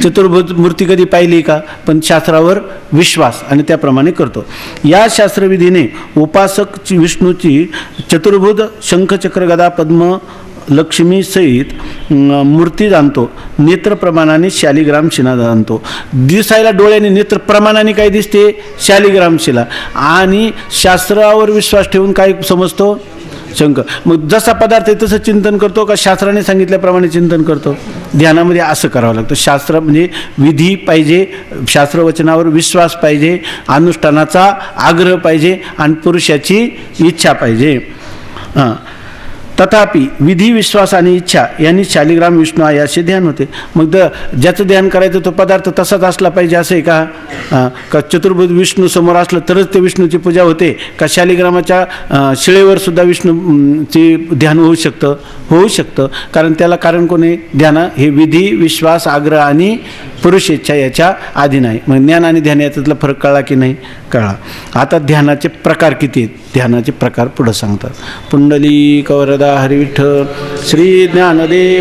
चतुर्भुज मूर्ती कधी पाहिली का, पण शास्त्रावर विश्वास आणि त्याप्रमाणे करतो. या शास्त्रविधीने उपासक विष्णूची चतुर्भुज शंखचक्र गदा पद्म लक्ष्मी सहित मूर्ती जाणतो. नेत्रप्रमाणाने शालिग्राम शिला जाणतो. दिसायला डोळ्याने नेत्रप्रमाणाने काय दिसते शालिग्राम शिला. आणि शास्त्रावर विश्वास ठेवून काय समजतो शंख. मग जसा पदार्थ आहे तसं चिंतन करतो का शास्त्राने सांगितल्याप्रमाणे चिंतन करतो. ध्यानामध्ये असं करावं लागतं. शास्त्र म्हणजे विधी पाहिजे, शास्त्रवचनावर विश्वास पाहिजे, अनुष्ठानाचा आग्रह पाहिजे आणि पुरुषाची इच्छा पाहिजे. तथापि विधी विश्वास आणि इच्छा यांनी शालिग्राम विष्णू आहे असे ध्यान होते. मग ज्याचं ध्यान करायचं तो पदार्थ तसाच असला पाहिजे असं आहे का चतुर्भुज विष्णू समोर असलं तरच ते विष्णूची पूजा होते का शालिग्रामाच्या शिळेवर सुद्धा विष्णूची ध्यान होऊ शकतं. कारण त्याला कारण कोणी ध्यान हे विधी विश्वास आग्रह आणि पुरुष इच्छा याच्या अधीन आहे. मग ज्ञान आणि ध्यान याच्यातला फरक कळला की नाही, कळा. आता ध्यानाचे प्रकार किती आहेत, ध्यानाचे प्रकार पुढं सांगतात. पुंडलिक वरदा हरी विठ्ठल श्री ज्ञानदेव